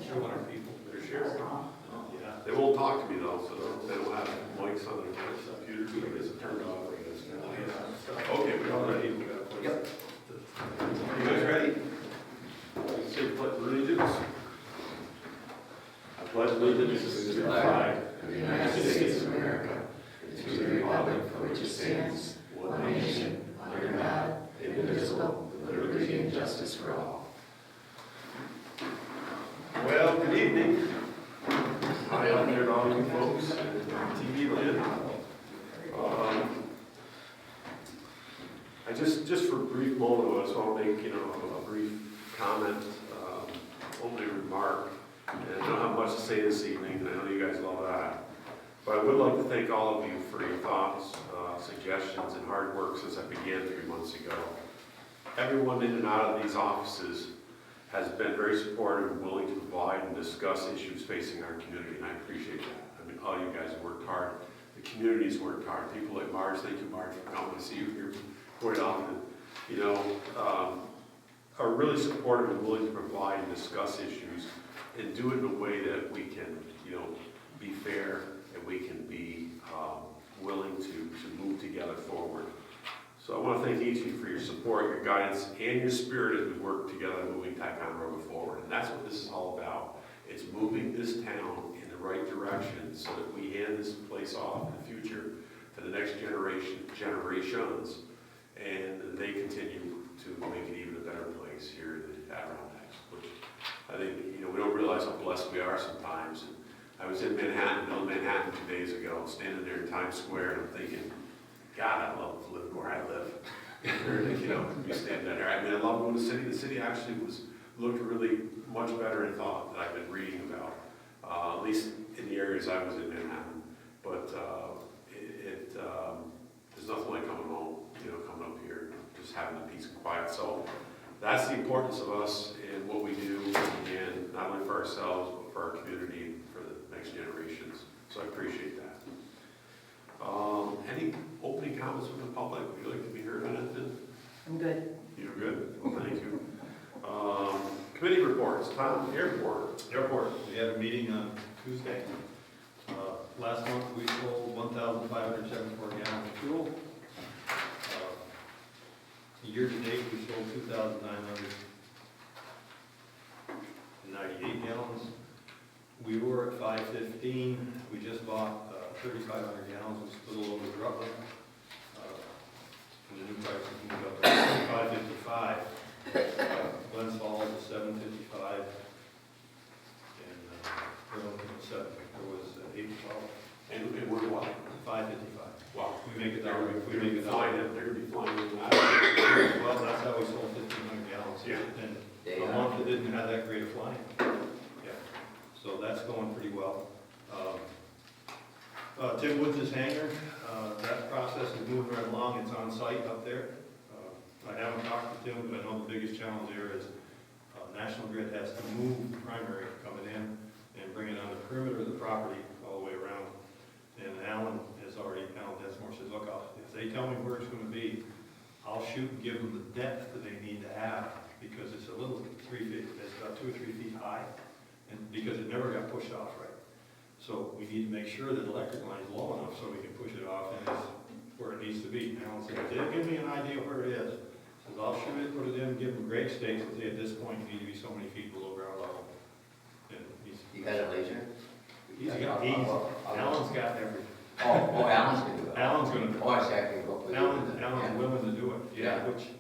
sure what our people. They're sharing. Yeah. They won't talk to me though, so they don't have mics on their computers, so I guess it turned off, I guess. Okay, we all ready? Yep. You guys ready? Say pledge of allegiance. I pledge allegiance to the flag of the United States of America, to the republic for which it stands, one nation, under God, indivisible, with liberty and justice for all. Well, good evening. Hi out there to all you folks and TV land. I just for a brief moment, I just want to make, a brief comment, opening remark. And I don't have much to say this evening, and I know you guys love that. But I would like to thank all of you for your thoughts, suggestions, and hard work since I began 3 months ago. Everyone in and out of these offices has been very supportive and willing to provide and discuss issues facing our community, and I appreciate that. I mean, all you guys worked hard. The community's worked hard. People like Marge, thank you, Marge, for coming to see you here quite often. Are really supportive and willing to provide and discuss issues and do it in a way that we can, be fair and we can be willing to move together forward. So I want to thank each of you for your support, your guidance, and your spirit as we work together moving Taikon Road forward. And that's what this is all about. It's moving this town in the right direction so that we hand this place off in the future to the next generations, and they continue to make it even a better place here in the Adirondacks, which I think, we don't realize how blessed we are sometimes. And I was in Manhattan, Manhattan 2 days ago, standing there in Times Square, and I'm thinking, God, I love living where I live. You stand there. I mean, I love going to the city. The city actually looked really much better in thought that I've been reading about, at least in the areas I was in Manhattan. But there's nothing like coming home, coming up here, just having the peace and quiet. So that's the importance of us and what we do, and not only for ourselves, but for our community and for the next generations. So I appreciate that. Any opening comments from the public? Would you like to be heard on anything? I'm good. You're good? Well, thank you. Committee reports. Tom, airport. We had a meeting on Tuesday. Last month we sold 1,574 gallons of fuel. Year to date we sold 2,998 gallons. We were at 515. We just bought 3,500 gallons, which is a little over Rutland. And the new price is moved up to 555. Glens Falls is 755. And Burlington was 7. There was 812. And we're what? 555. Wow. We make it They're down. going We make to it be down. flying it. They're going to be flying in that. Well, that's how we sold 1,500 gallons. Yeah. And a month that didn't have that great of flying. Yeah. So that's going pretty well. Tim Woods' hangar, that process is moving right along. It's on site up there. I haven't talked to Tim, but I know the biggest challenge there is National Grid has to move the primary coming in and bring it on the perimeter of the property all the way around. And Alan Desmore says, look, if they tell me where it's going to be, I'll shoot and give them the depth that they need to have, because it's a little 3 feet, it's about 2 or 3 feet high, and because it never got pushed off right. So we need to make sure that the electric line is low enough so we can push it off and it's where it needs to be. Alan said, give me an idea where it is. Says, I'll shoot it, put it in, give them grade stakes, and say at this point you need to be so many feet below ground level. And You got a laser? Alan's got everything. Oh, Alan's gonna do it. Alan's gonna do it. Oh, I see, I can go with you. Alan's willing to do it, Yeah. which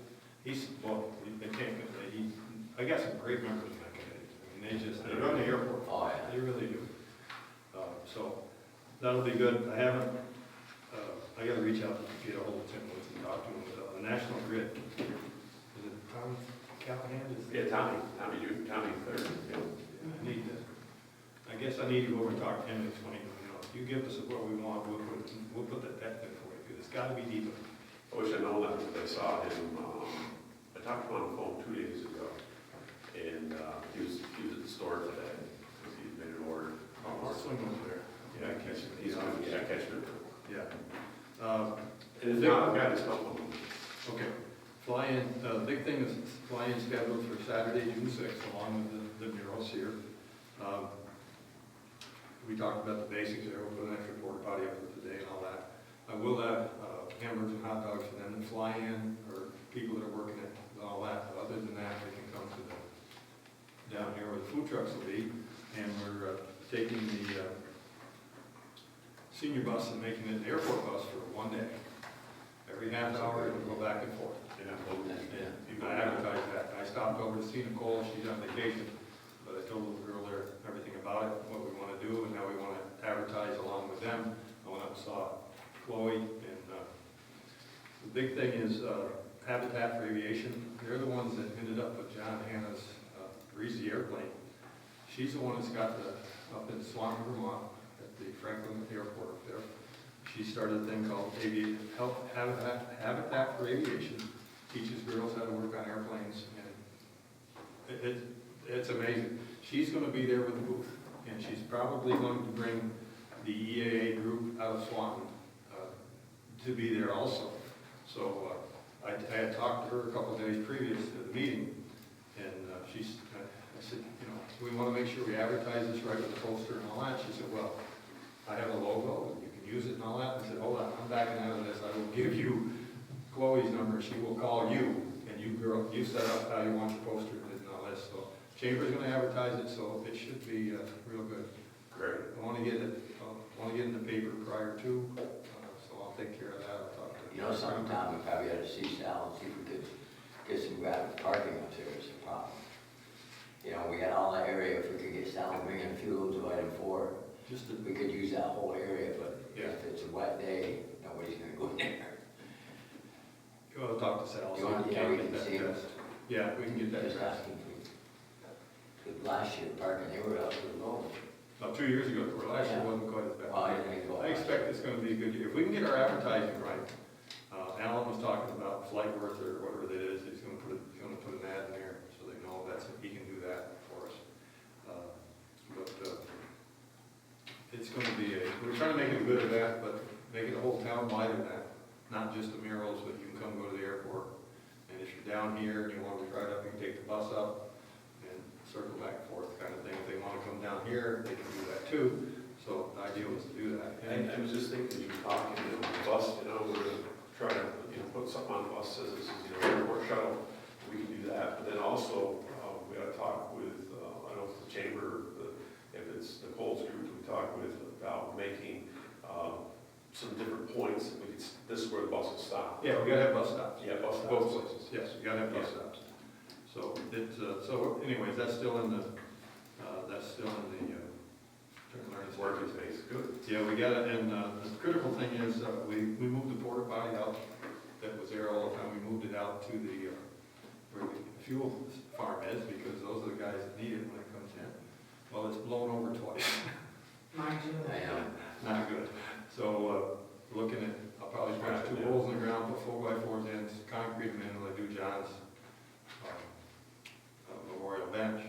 I got some great members of that committee. I mean, they run the airport. Oh, yeah. They really do. So that'll be good. I gotta reach out to get a hold of Tim Woods and talk to him. The National Grid, is it Tom Callahan? Yeah, Tommy third. Yeah. I guess I need to go over and talk to him and explain to him, if you give us what we want, we'll put that depth in for you, because it's gotta be deeper. I wish I known that, because I saw him, I talked to him on the phone 2 days ago, and he was at the store today, because he made an order. I'll swing over there. Yeah, he's good, yeah, catching it. Yeah. And now I've got his phone. Okay. Fly-in, the big thing is fly-in scheduled for Saturday, June 6th, along with the murals here. We talked about the basics there, we'll put an extra porta potty up for today and all that. I will have hamburgers and hot dogs for them to fly in, or people that are working it, and all that. But other than that, they can come to the, down here where the food trucks will be. And we're taking the senior bus and making it an airport bus for one day. Every half hour, it'll go back and forth. And you can advertise that. I stopped over to see Nicole, she's on vacation, but I told the girl there everything about it, what we want to do, and how we want to advertise along with them. I went up and saw Chloe, and the big thing is Habitat for Aviation. They're the ones that ended up with John Hanna's Greasy Airplane. She's the one that's got the, up in Swanton, Vermont, at the Franklin Airport up there. She started a thing called Habitat for Aviation, teaches girls how to work on airplanes, and it's amazing. She's going to be there with the booth, and she's probably going to bring the EAA group out of Swanton to be there also. So I had talked to her a couple of days previous to the meeting, and I said, you know, we want to make sure we advertise this right with the poster and all that. She said, well, I have a logo, and you can use it and all that. I said, hold on, I'm backing out of this. I will give you Chloe's number. She will call you, and you set up how you want your poster and all this. So Chamber's going to advertise it, so it should be real good. Great. I want to get it in the paper prior to, so I'll take care of that. I'll talk to You know, sometime we probably ought to see Sal and see if we could get some gratis parking up there is a problem. You know, we got all that area, if we could get Sal to bring in a few loads of item 4, just to, we could use that whole area, but Yeah. if it's a wet day, nobody's gonna go in there. I'll talk to Sal. You want, see if yeah, we get can that see them. addressed. Yeah, we can get that Just addressed. asking for, because last year parking, they were up to the low. About 2 years ago, or last year Yeah. wasn't quite as bad. Oh, I didn't go. I expect it's gonna be a good year. If we can get our advertising right, Alan was talking about Flightworth or whatever that is, he's gonna put an ad in there so they know he can do that for us. It's gonna be we're trying to make it a good event, but make it a whole town-wide event, not just the murals, but you can come go to the airport. And if you're down here and you want to ride up, you can take the bus up and circle back and forth kind of thing. If they want to come down here, they can do that too. So the idea was to do that. I was just thinking, you were talking to the bus, you know, we're gonna try to, you know, put something on the bus says this is, you know, airport shuttle, we can do that. But then also, we gotta talk with, I don't know if the chamber, if it's Nicole's group, we talk with about making, some different points, that we could, this is where the bus will stop. Yeah, we gotta have bus stops. Yeah, bus stops. Both places, yes, we gotta have bus stops. So so anyways, that's still in the, Working space, good. Yeah, we got it, and the critical thing is, we moved the porta potty out that was there all the time. We moved it out to the, where the fuel farm is, because those are the guys that need it when it comes in. Well, it's blown over twice. Mind you. I know. Not good. So, looking at, I'll probably punch 2 holes in the ground, put 4x4s in, concrete them in, when I do John's memorial bench.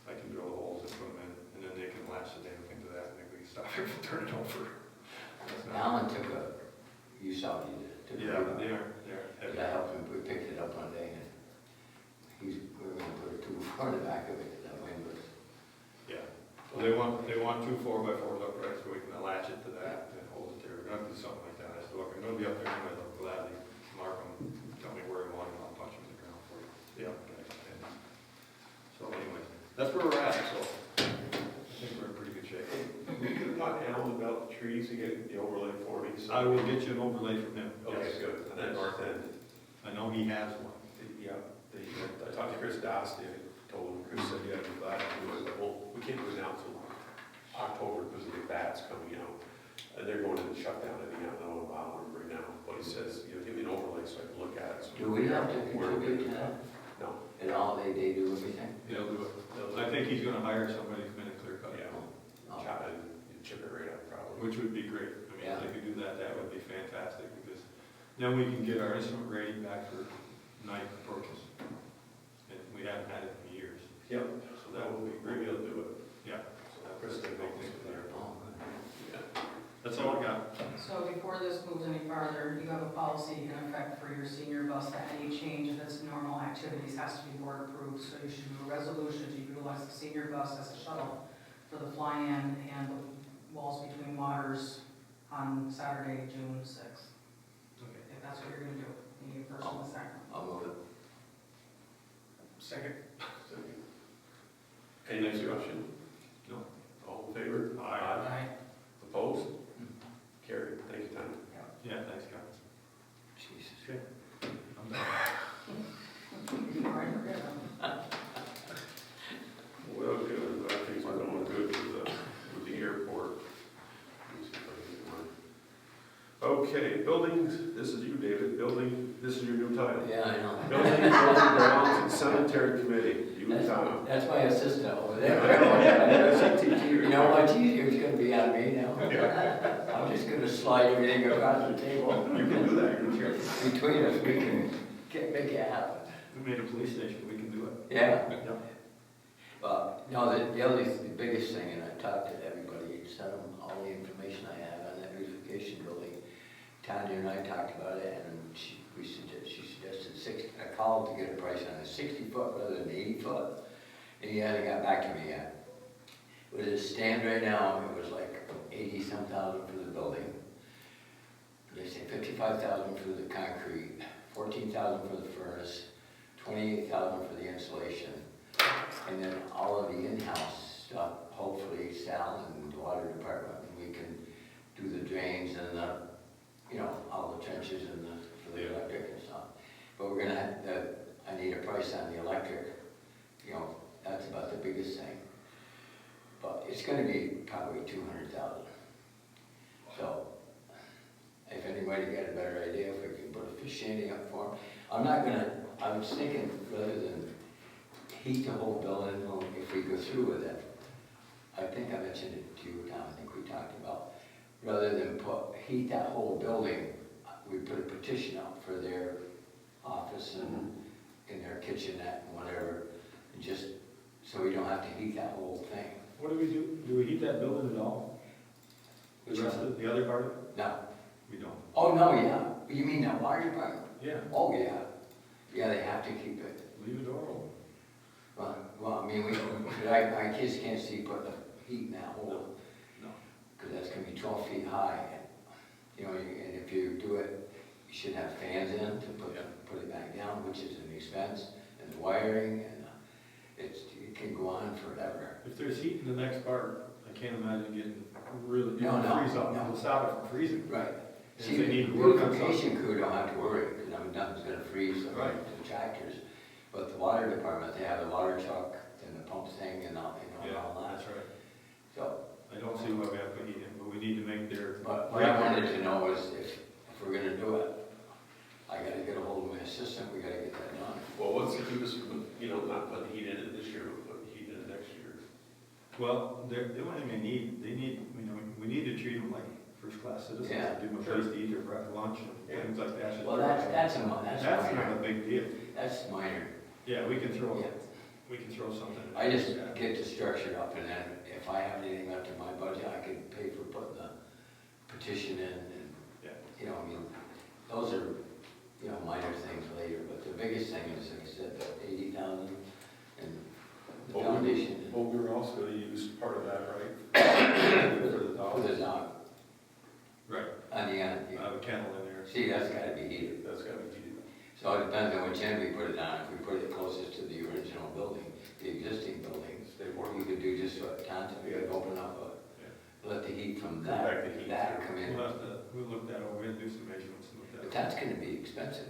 I can drill the holes and put them in, and then they can latch the damn thing to that, and then we can stop it from turning over. That's not- Alan took you saw what he did. Took Yeah, a- they are, they're heavy. I helped him, we picked it up one day, and we were gonna put a 2 in the back of it, that wind was. Yeah. Well, they want 2 4x4s upright, so we can latch it to that and hold it there. We're gonna do something like that. I said, look, I'm gonna be up there anyway, I'll gladly mark them, tell me where you want them, I'll punch them in the ground for you. Yeah. Okay. So anyway, that's where we're at, so I think we're in pretty good shape. We could have talked to Alan about the trees to get the overlay for me. So. I will get you an overlay from him. Okay, Yes. good. And then north end. I know he has one. Yeah, I talked to Chris Dostie, I told him, Chris said, yeah, I'd be glad to do it, but we can't do it now until October because of the bats coming out. And they're going into shutdown, I think, I don't know about them right now, but he says, you know, give me an overlay so I can look at it. So Do we have to where we contribute to can- that? No, And all they do everything? They'll do it. I think he's gonna hire somebody to come in and clear cut it, yeah, Oh. chop it and chip it right up probably. which would be great. I mean, Yeah. if they could do that, that would be fantastic, because then we can get our instrument rating back for night approaches. And we haven't had it in years, Yep, so that would be great. maybe they'll do it. Yeah, So Chris did make this there. Oh, good. Yeah. that's all I got. So before this moves any farther, you have a policy in effect for your senior bus that any change in its normal activities has to be board approved. So you should do a resolution to utilize the senior bus as a shuttle for the fly-in and the walls between waters on Saturday, June 6th. Okay. If that's what you're gonna do, you need a first and a second. I'll move it. Second. Any next discussion? No. All in favor? Aye. Opposed? Carried. Thank you, Tom. Yeah, thanks, Scott. Jesus. Okay. I'm done. Before I forget them. Well, good. I think we're going good with the airport. Let me see if I can get one. Okay, buildings, this is you, David. Building, this is your new title. Yeah, I know. Building, grounds, and cemetery committee, you and Tom. That's my assistant over Yeah, I there. know, yeah, CTT. You know how much easier it's gonna be on me now? I'm just gonna slide everything across the table. You can do that, you're the chair. Between us, we can make it happen. We made a police station, we can do it. Yeah. Yeah. But, no, the biggest thing, and I talked to everybody, sent them all the information I have on that beautification building. Tanya and I talked about it, and she suggested 60, I called to get a price on it, 60 foot rather than 80 foot. And he hasn't got back to me yet. But as it stands right now, it was like 80-some thousand for the building. They say 55,000 for the concrete, 14,000 for the furnace, 28,000 for the insulation. And then all of the in-house stuff, hopefully Sal and the water department, we can do the drains and the, you know, all the trenches and for the electric and stuff. But we're gonna have, I need a price on the electric, you know, that's about the biggest thing. But it's gonna be probably 200,000. So, if anybody got a better idea, if we can put a fish shanty up for them. I was thinking rather than heat the whole building, or if we go through with it, I think I mentioned it to you, Tom, I think we talked about, rather than heat that whole building, we put a petition up for their office and in their kitchenette and whatever, and just so we don't have to heat that whole thing. What do we do? Do we heat that building at all? Which The rest one? of the other part? No. We don't. Oh, no, yeah. You mean that water department? Yeah. Oh, yeah. Yeah, they have to keep it. Leave the door open. Well, I mean, our kids can't see put the heat in that hole. No. Because that's gonna be 12 feet high. You know, and if you do it, you should have fans in to put it back down, which is an expense, and the wiring, and it can go on forever. If there's heat in the next part, I can't imagine getting really, No, no, freeze up. no. It'll stop it from freezing. Right. If See, they the need to work on beautification crew don't have to worry, because nothing's gonna freeze the Right. tractors. But the water department, they have the water truck and the pump thing and all, you know, Yeah, all that. that's right. So, I don't see why we have to heat it, but we need to make their. but what I wanted to know was if we're gonna do it, I gotta get a hold of my assistant, we gotta get that done. Well, what's to keep us from, not putting heat in it this year, but putting heat in it next year? Well, they don't even need, we need to treat them like first-class citizens. Yeah, Give them a place to eat their breakfast, lunch, and things like that. Well, that's That's minor. not a big deal. That's minor. Yeah, we can throw Yeah. something. in I just there. get the structure up, and then if I have anything left in my budget, I can pay for putting the petition in, and, Yeah. I mean, those are, minor things later, but the biggest thing is, like I said, the 80,000 and the Well, foundation. Well, we were also gonna use part of that, right? For For the the dogs. dog, Right, on the end, I yeah. have a kennel in there. See, that's gotta be heated. That's gotta be heated. So it depends on which end we put it on. If we put it closest to the original building, the existing buildings, Stay warm. we could do just what content, we could open up let the heat from that, Back the heat that through. come in. We'll look that over, we'll do some measurements and look But that that's gonna be expensive,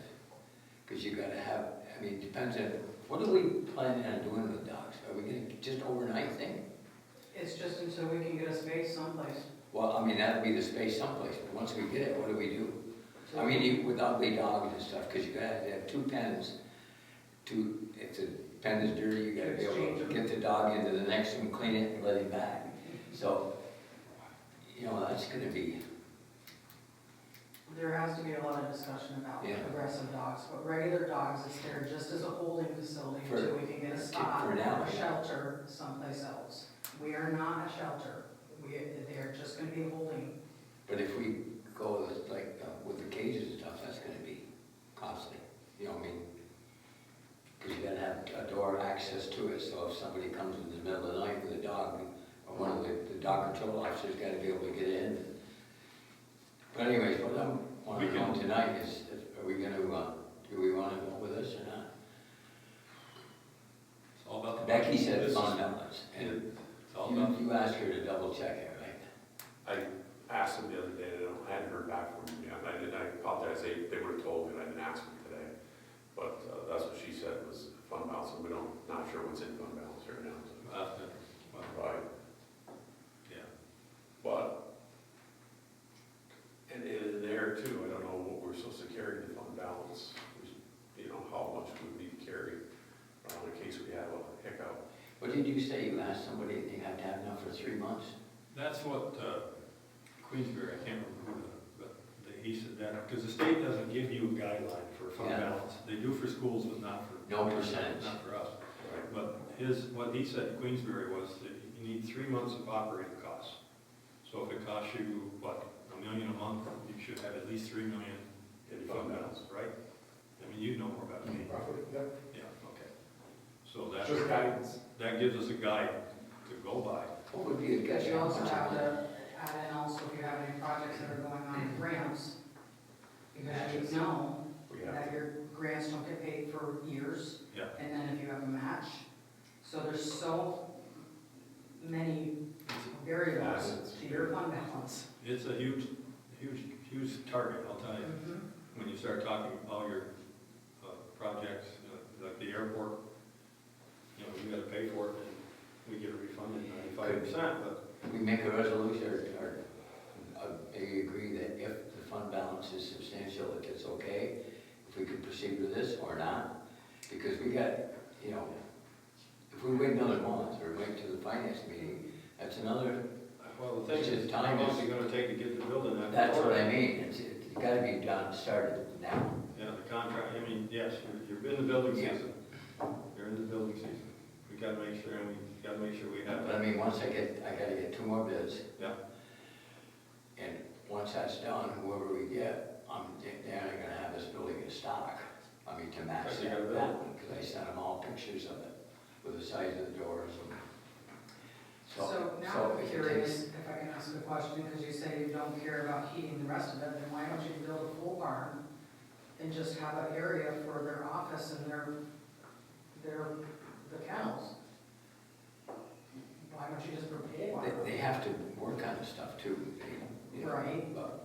because you gotta have, depends on, what are we planning on doing with dogs? Are we gonna just overnight thing? It's just until we can get a space someplace. Well, that'll be the space someplace, but once we get it, what do we do? With ugly dogs and stuff, because you gotta have 2 pens, if the pen is dirty, you gotta be able to get the dog into the next one, clean it, and let him back. So, that's gonna be, There has to be a lot of discussion about Yeah. aggressive dogs, but regular dogs is there just as a holding facility For- until we can get a spot, for now, a yeah. shelter someplace else. We are not a shelter. They're just gonna be holding. but if we go with, with the cages and stuff, that's gonna be costly, Because you gotta have a door access to it, so if somebody comes in the middle of the night with a dog, or one of dog control officer's gotta be able to get in. But anyways, what I'm wanting to know tonight is, are we gonna, do we wanna go with this or not? It's all about the. Becky said This is- fund balance, and It's all about, you asked her to double check it, right? I asked them the other day, and I hadn't heard back from them yet, I apologize, they would have told me, I didn't ask them today. But that's what she said was fund balance, and we don't, not sure what's in fund balance right now. So. Right, yeah. but, and in there too, I don't know what we're supposed to carry in the fund balance, you know, how much would we carry in case we have a hiccup. What did you say? You asked somebody if they have to have enough for 3 months? That's what Queensbury, I can't remember who, he said that, because the state doesn't give you a guideline for fund Yeah. balance. They do for schools, but not for. No percentage. Not for us. Right. But what he said at Queensbury was that you need 3 months of operating costs. So if it costs you, what, $1 million a month, you should have at least 3 million in fund balance, right? I mean, you know more about me. Roughly, yep. Yeah, okay. So that, Just guidance. that gives us a guide to go by. What would be a But good you also have to add in also if you have any projects that are going on with grants, because you know We have that your grants don't get paid for years. Yeah. And then if you have a match, so there's so many variables Assets. to your fund balance. It's a huge target, I'll tell you. When you start talking about your projects, like the airport, you know, you gotta pay for it, and we get refunded 95%, but we make a resolution, or they agree that if the fund balance is substantial, if it's okay, if we could proceed with this or not? Because we got, you know, if we wait another month or wait to the finance meeting, that's another, well, the thing It's is, just how time long is- is it gonna take to get the building out? that's what I mean. It's gotta be done, started now. Yeah, the contract, I mean, yes, you're in the building Yeah. season. You're in the building season. We gotta make sure, and we gotta make sure we have But I that. mean, once I gotta get 2 more bids. Yeah. And once that's done, whoever we get, they're gonna have this building in stock. I mean, to match Because you gotta that build. one, because I sent them all pictures of it, with the size of the doors and. So now so I'm if it curious, takes- if I can ask a question, because you say you don't care about heating the rest of it, then why don't you build a full barn and just have an area for their office and the kennels? Why don't you just put a barn? They have to work on this stuff too, you know, Right. but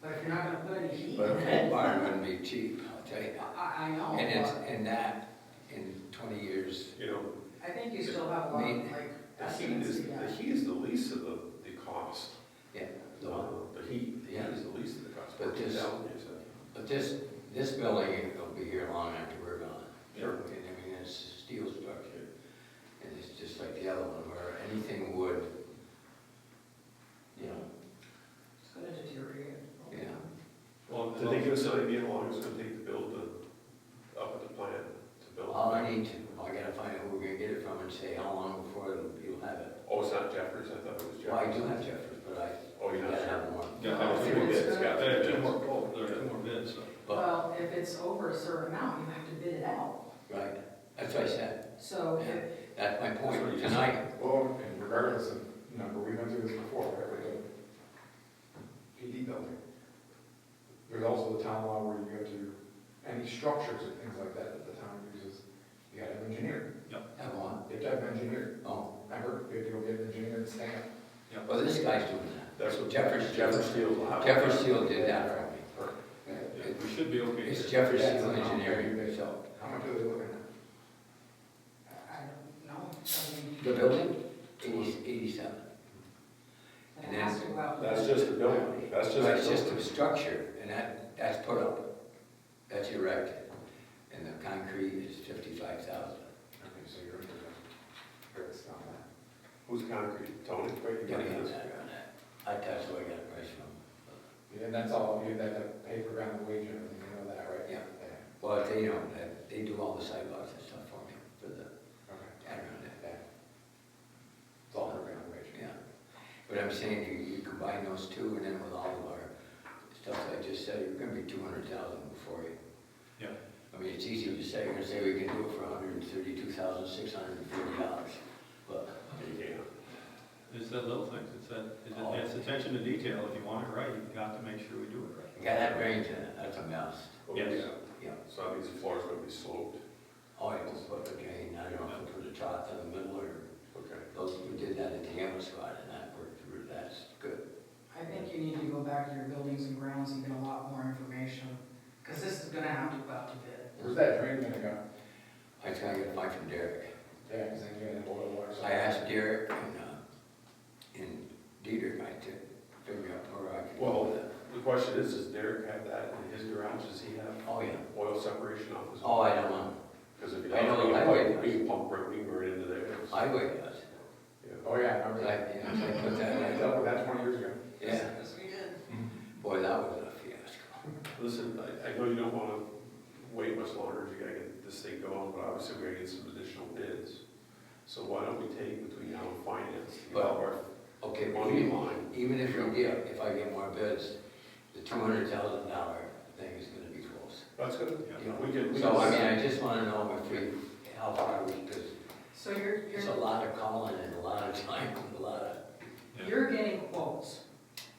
But if you're not gonna put any heat a in full it, barn wouldn't be cheap, I'll tell you. I know, And it's, but and that, in 20 years, You know, I think you still have a lot of like the heat estimates is, to the get. heat is the least of the cost. yeah, the one. The heat Yeah. is the least of the cost. But this- 14,000, you said. But this building will be here long after we're gone. Sure. And I mean, it's a steel structure, and it's just like the other one, where anything would, you know, It's gonna deteriorate. yeah. Well, Did they give us an idea how long it's gonna take to build up at the plant, to build? All I need to, I gotta find out who we're gonna get it from and say how long before you'll have it. Oh, it's not Jeffers, I thought it was Well, I Jeffers. do have Jeffers, but Oh, you're not gotta sure? have more. Yeah, Oh, I two more bids, got They have it. 2 more, there are 2 more bids, so. But, Well, if it's over a certain amount, you have to bid it out. right, that's what I said. So Yeah. if, That's my That's what point you tonight. Well, and regardless of number, we went through this before, right, with the PD building. There's also the town law where you go to any structures and things like that that the town uses, you gotta have engineered. Have one. You have to have engineered. Oh, Remember, you have to go get an engineered stamp. well, this guy's doing that. That's what Jeffers Steel will have. Jeffers Steel did that for me. Yeah, we should be okay. It's here. Jeffers Yeah, Steel it's an Engineering, operating so. How much are they looking at? I don't know, I mean, The building, 87. it has to go out. That's just the building, that's just. It's the just building. a structure, and that's put up, that's erected, and the concrete is 55,000. Okay, so you're into the, Eric's on that. Who's concrete? Tony? Wait, you Yeah, got yeah, this? that's where I got the price from. Yeah, and that's all, you have to pay per pound wage and everything, you know that, right? Yeah. Well, they know, that they do all the sidewalks and stuff for me, for the Okay, Adirondack. yeah. It's all per pound wage. Yeah, but I'm saying you combine those two, and then with all of our stuff I just said, you're gonna be 200,000 before you. Yeah. I mean, it's easy to say, you're gonna say we can do it for $132,640, but You can't. It's that little thing. attention to detail. If you want it right, you've got to make sure we do it right. You gotta have drains in it, that's a mess. Yes. Yeah. So that means the floor is gonna be sloped. Oh, I just put the drain, I don't know if we put a trough in the middle or, Okay. those, we did that at the Gamma Squad and that worked, that's good. I think you need to go back to your buildings and grounds and get a lot more information, because this is gonna have to go out to bid. Where's that drain gonna go? I was gonna get a fight from Derek. Yeah, because then you're gonna boil water. I asked Derek and Dieter, to figure out where I could go Well, with it. the question is, does Derek have that in his garage? Does he have Oh, yeah. oil separation off his? Oh, I don't know. Because if he I know doesn't, the highway we can pump right, we can run into there. Highway does. Yeah. Oh, yeah, I remember I, that. you know, so I put that I in. dealt with that 20 years ago. Yeah, Yes, we did. boy, that was a fiasco. Listen, I know you don't want to wait much longer, you gotta get this thing going, but obviously we gotta get some additional bids. So why don't we take between now and finance, develop our Okay, but money line? even if we get, if I get more bids, the $200,000 thing is gonna be close. That's good. You know, We can. So, I mean, I just wanna know if we, how far we, because So you're, there's a lot of calling and a lot of time, and a lot of, you're getting quotes,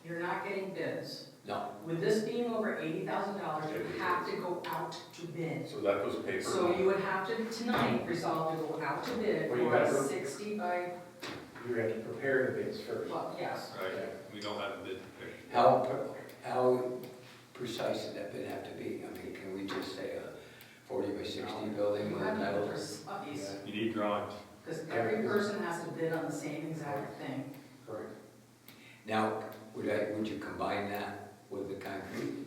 you're not getting bids. no. With this being over $80,000, you have to go out to bid. So that goes paper. So you would have to tonight resolve to go out to bid Well, you for a gotta- 60 by, You have to prepare the bids first. well, yes. Right, we don't have a bid prepared. How precise does that bid have to be? I mean, can we just say a 40 by 60 building You with have to metal? be precise, You need drawings. because every person has to bid on the same exact thing. Correct. Now, would you combine that with the concrete?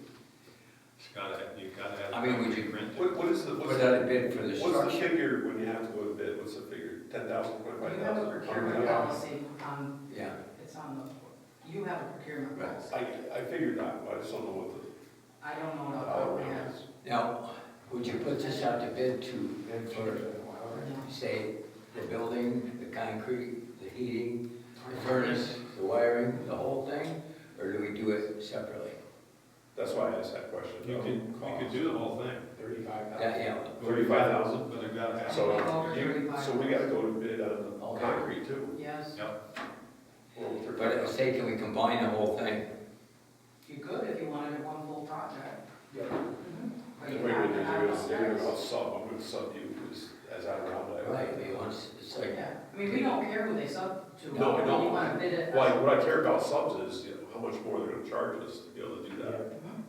It's gotta, you've gotta have. I mean, would you print. What is the, what's Put the, out a bid for the what's the structure? figure when you have to go to bid? What's the figure? 10,000, You 25,000? have a procurement Yeah. policy on, Yeah, it's on the, you have a procurement Right. policy. I figured that, but I just don't know what I don't know the what dollar it amount is. is. now, would you put this out to bid to, And for, say, the building, the concrete, the heating, the furnace, the wiring, the whole thing? Or do we do it separately? That's why I asked that question. You could do the whole thing. 35,000. Yeah, 35,000? But they've gotta have. So Over you, 35. so we gotta go to bid on the Okay. concrete too. Yes, Yep. Or with but 35,000. say, can we combine the whole thing? you could if you wanted it one full project. Yeah. But The you way have we to do have it those is, they're gonna specs. sub, I'm gonna sub you as I round it. Right, I mean, once, it's like, Yeah, I mean, we don't care who they sub to. No, I know. You wanna bid it. Well, what I care about subs is, you know, how much more they're gonna charge us to be able to do that. Mhm.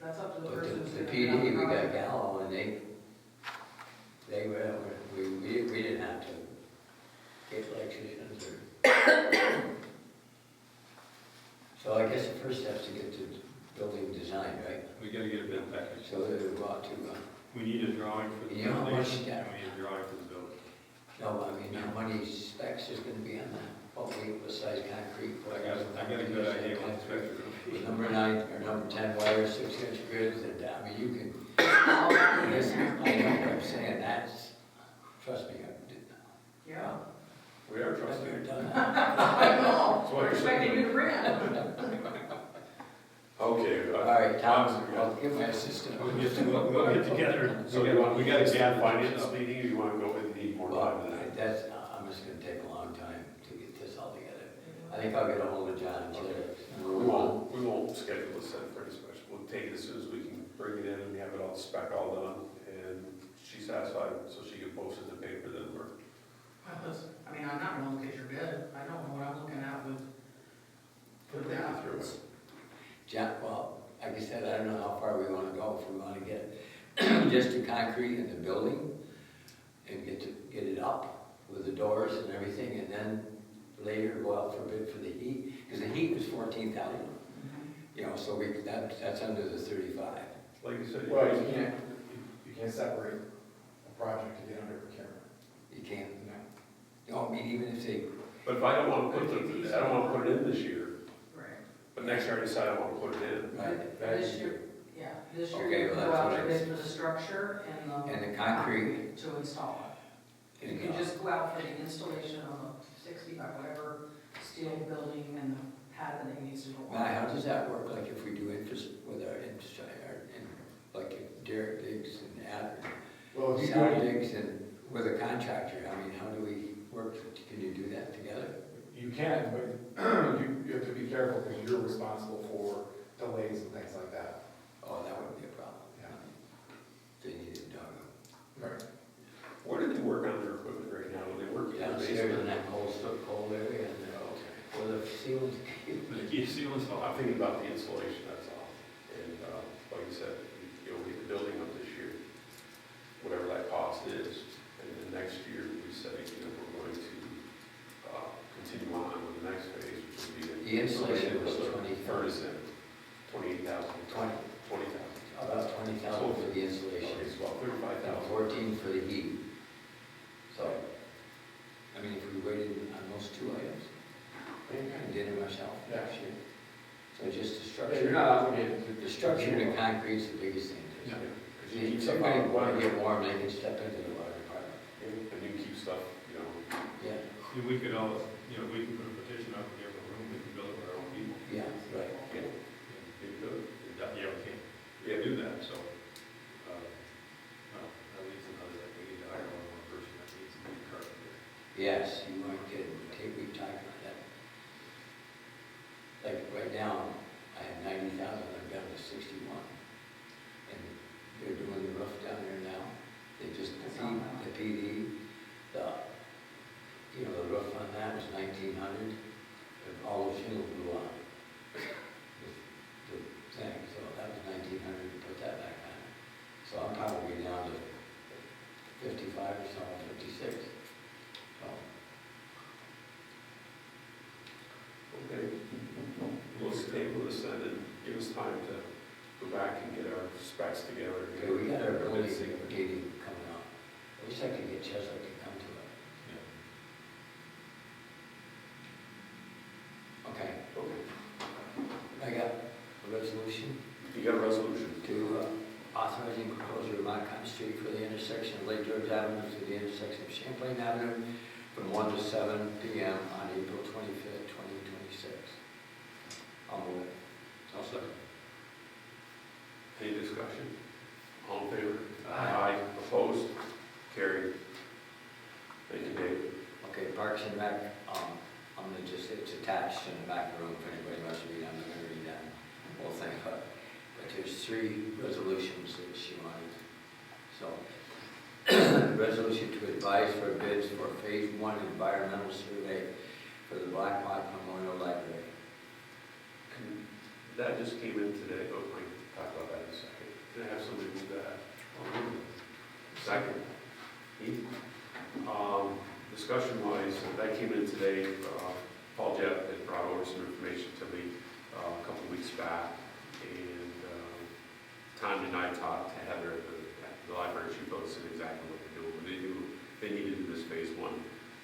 That's up to the but person who's the gonna PD, bid on the we got project. Gallo, and they were, we didn't have to get electricians or. So I guess the first step is to get the building designed, right? We gotta get a bid package. So that we go out to, We need a drawing for the You know how much foundation, that- and we need a drawing for the building. no, I mean, how many specs is gonna be on that? What weight, what size concrete? I got a good idea what the specs are gonna be. Number 9 or number 10 wires, 6-inch grids, and, I mean, you can, All that in this, there. I know what I'm saying, that's, trust me, I did that. Yeah. We are I've trusting. never done that. I know, So we're what you're expecting saying- you to bring it. Okay. All right, Tom, I'll give my assistant. We'll get together. So you want, we gotta gather finance stuff. meeting, or you wanna go with, need more Well, time than that? that's, I'm just gonna take a long time to get this all together. I think I'll get a hold of John and Chip. We won't schedule this then for any special, we'll take it as soon as we can bring it in and have it all, spec all done, and she's satisfied, so she can post it in the paper, then we're. I mean, I'm not gonna look at your bid, I don't know what I'm looking at with that. Through it. John, well, like I said, I don't know how far we wanna go, if we wanna get just the concrete in the building and get it up with the doors and everything, and then later go out for bid for the heat, because the heat was 14,000. You know, so that's under the 35. Like you said. Well, you can't separate a project to get under procurement. You can't, No. no, I mean, even if they, But if I don't wanna I don't wanna put it in this year, Right. but next year I decide I wanna put it in. right, This year, yeah, this year Okay, you well, go that's out what to I bid was- for the structure and and the concrete. to install it. You and, can just go out for the installation of a 60 by whatever steel building and the pad that it needs to go Now, on. how does that work, like if we do with our infrastructure, like if Derek digs and Ad, Well, if you do Sal it, digs and with a contractor, I mean, how do we work, can you do that together? you can, but you have to be careful because you're responsible for delays and things like that. Oh, that would be a problem. Yeah. They need it dug up. Right. Where do they work on their equipment right now? Do they work in the Downstairs in basement? that cold area and, Okay. where the ceilings. But the key sealants, So I'm thinking about the insulation, that's all. And like you said, you know, we get the building up this year, whatever that cost is. And then next year, we say, you know, we're going to continue on with the next phase, which will be. The insulation was Put the 20,000. Furnace in, 28,000. 20,000. About 20,000 for the insulation. Okay, it's about 35,000. And 14 for the heat. So, I mean, if we waited on those two items, I did it myself last year. So just the Yeah, you're structure, not obligated to. the structure and the concrete's the biggest thing. Yeah. Because you If keep stuff somebody out of want to water. get warm, they can step into the water department. And you keep stuff, you know, Yeah, we could always, you know, we can put a petition up, we have a room, we can build it with our own people. yeah, right. You could, yeah, we can't, do that, so, well, that leads another, that we need to hire one more person that needs to be a carpenter. Yes, you weren't kidding. We talked about that. Like right now, I have 90,000, I'm down to 61. And they're doing the roof down there now. They just, the PD, the roof on that was 1,900, and all those shingles blew on. The thing, so that was 1,900 to put that back on. So I'm probably down to 55 or so, 56. So, okay, we'll table this then and give us time to go back and get our specs together. okay, we got our building Let's see. gating coming up. I wish I could get Chesley to come to it. Okay, Okay, I got a resolution you got a resolution? to authorizing proposal of Montcalm Street for the intersection of Lake George Avenue to the intersection of Champlain Avenue from 1 to 7 p.m. on April 25th, 2026. I'll move it. I'll second. Any discussion? All in favor? Aye. Opposed? Carried. Thank you, Dave. Okay, Parks and Rec, I'm gonna just, it's attached in the back of the room if anybody wants to read, I'm not gonna read that whole thing, but there's 3 resolutions that she wanted. So, resolution to advise for bids for Phase 1 environmental survey for the Blackhawk Memorial Library. That just came in today, but we can talk about that in a second. Can I have somebody move that? Second. Heath? Discussion wise, that came in today, Paul Jett had brought over some information to me a couple of weeks back, and Tanya and I talked to Heather at the library, she told us exactly what they're doing. They need to do this Phase 1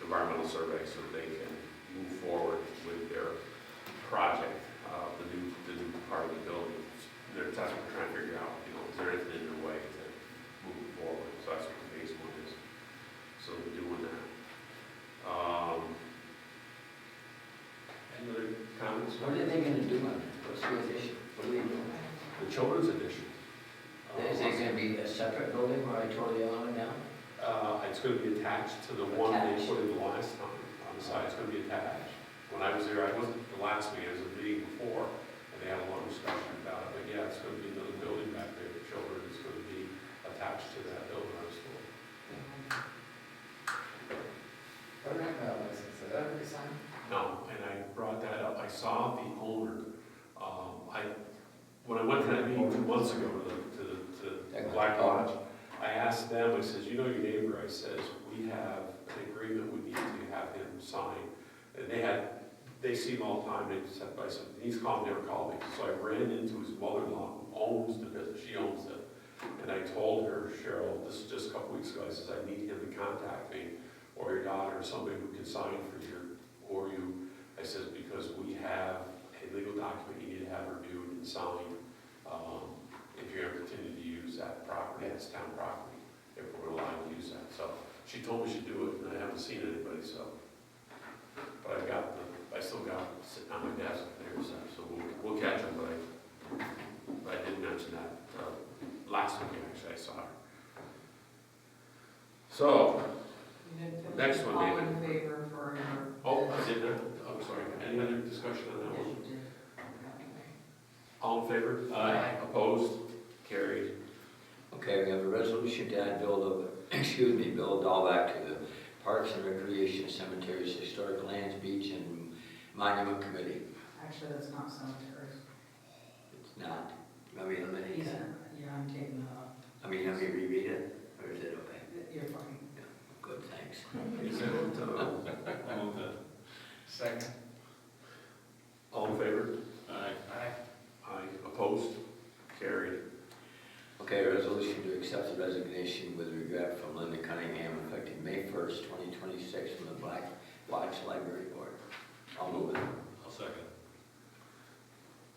environmental survey so that they can move forward with their project, the new part of the building. That's what we're trying to figure out, you know, is there anything in their way to move it forward? So that's what the Phase 1 is. So they're doing that. Any other comments? What are they gonna do on it? What's the addition? What are they doing? The children's edition. Is it gonna be a separate building where I tore the other one down? It's going to be attached to the one they Attached. put in the last time on the side. It's going to be attached. When I was there, I wasn't the last meeting, I was the meeting before, and they had a long discussion about it. But yeah, it's going to be another building back there for children. It's going to be attached to that building I was told. What happened to that license? Did that ever sign? No, and I brought that up. I saw the owner. When I went to that meeting 2 months ago to the Black Lodge, I asked them, I says, you know your neighbor? I says, we have an agreement we need to have him sign. And they see him all the time, they said, he's called, never called me. So I ran into his mother-in-law who owns the business, she owns it. And I told her, Cheryl, this is just a couple weeks ago, I says, I need him to contact me, or your daughter, or somebody who can sign for you, or you. I says, because we have a legal document you need to have reviewed and signed, if you're gonna continue to use that property, that's town property, if we're allowed to use that. So she told me she'd do it, and I haven't seen anybody, so. But I still got it sitting on my desk there, so we'll catch them, but I did mention that, last week, actually, I saw her. So, You didn't finish. Next one, All David. in favor for your. oh, I did that. I'm sorry, any other discussion on that Yes, one? you did. All in favor? Aye. Opposed? Carried. Okay, we have a resolution to add Bill, Bill Dahlback to the Parks and Recreation Cemeteries, Historic Lands, Beach, and Monument Committee. Actually, that's not cemeteries. It's not, let me eliminate He's, that. yeah, I'm taking that up. Let me reread it, or is it okay? You're fine. Good, thanks. Is that, I'll move that. Second. all in favor? Aye. Aye. Opposed? Carried. Okay, resolution to accept the resignation with regret from Linda Cunningham effective May 1st, 2026 from the Black Watch Library Board. I'll move it. I'll second.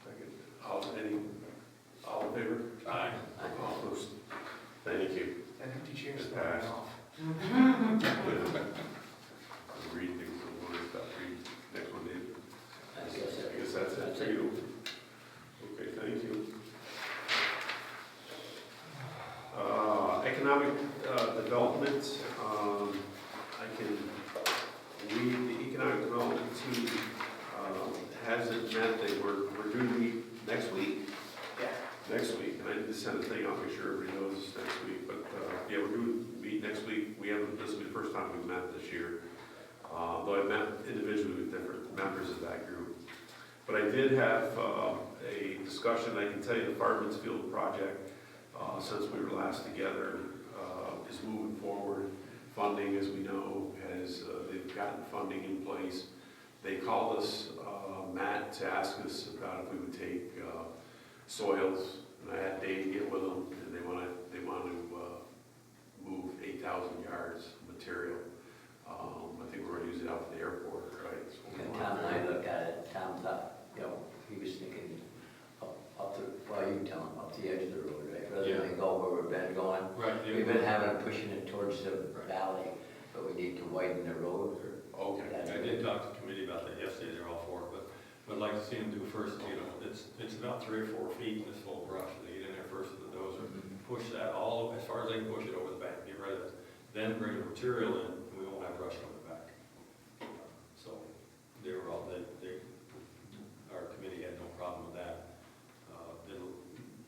Second. All in favor? Aye. All opposed? Thank you. That empty chair's It falling passed. off. Read things, so we'll stop reading. Next one, Dave. I I guess that's it for you. Okay, thank you. Economic development, I can lead the economic development team, hasn't met, we're due to meet next week. Yeah. Next week, and I need to send a thing out, make sure everybody knows it's next week, but, yeah, we're due to meet next week. We haven't, this will be the first time we've met this year, though I've met individually with different members of that group. But I did have, a discussion, I can tell you the Fireman's Field project, since we were last together, is moving forward. Funding, as we know, they've gotten funding in place. They called us, Matt, to ask us about if we would take, soils, and I had Dave get with them, and they want to move 8,000 yards of material. I think we're gonna use it out to the airport, right? So we And want Tom and I to- looked at it, Tom thought, he was thinking up the, well, you tell him, up the edge of the road, right? Rather Yeah. than go where we've been going. Right. yeah. We've been having, pushing it towards the valley, but we need to widen the road or. Okay. I did talk to the committee about that yesterday, they're all for it, but I'd like to see them do first, it's about 3 or 4 feet in this full brush, they get in there first with the dozer, push that all, as far as they can push it over the back, get rid of it, then bring the material in, and we won't have brush coming back. So, they were all, our committee had no problem with that.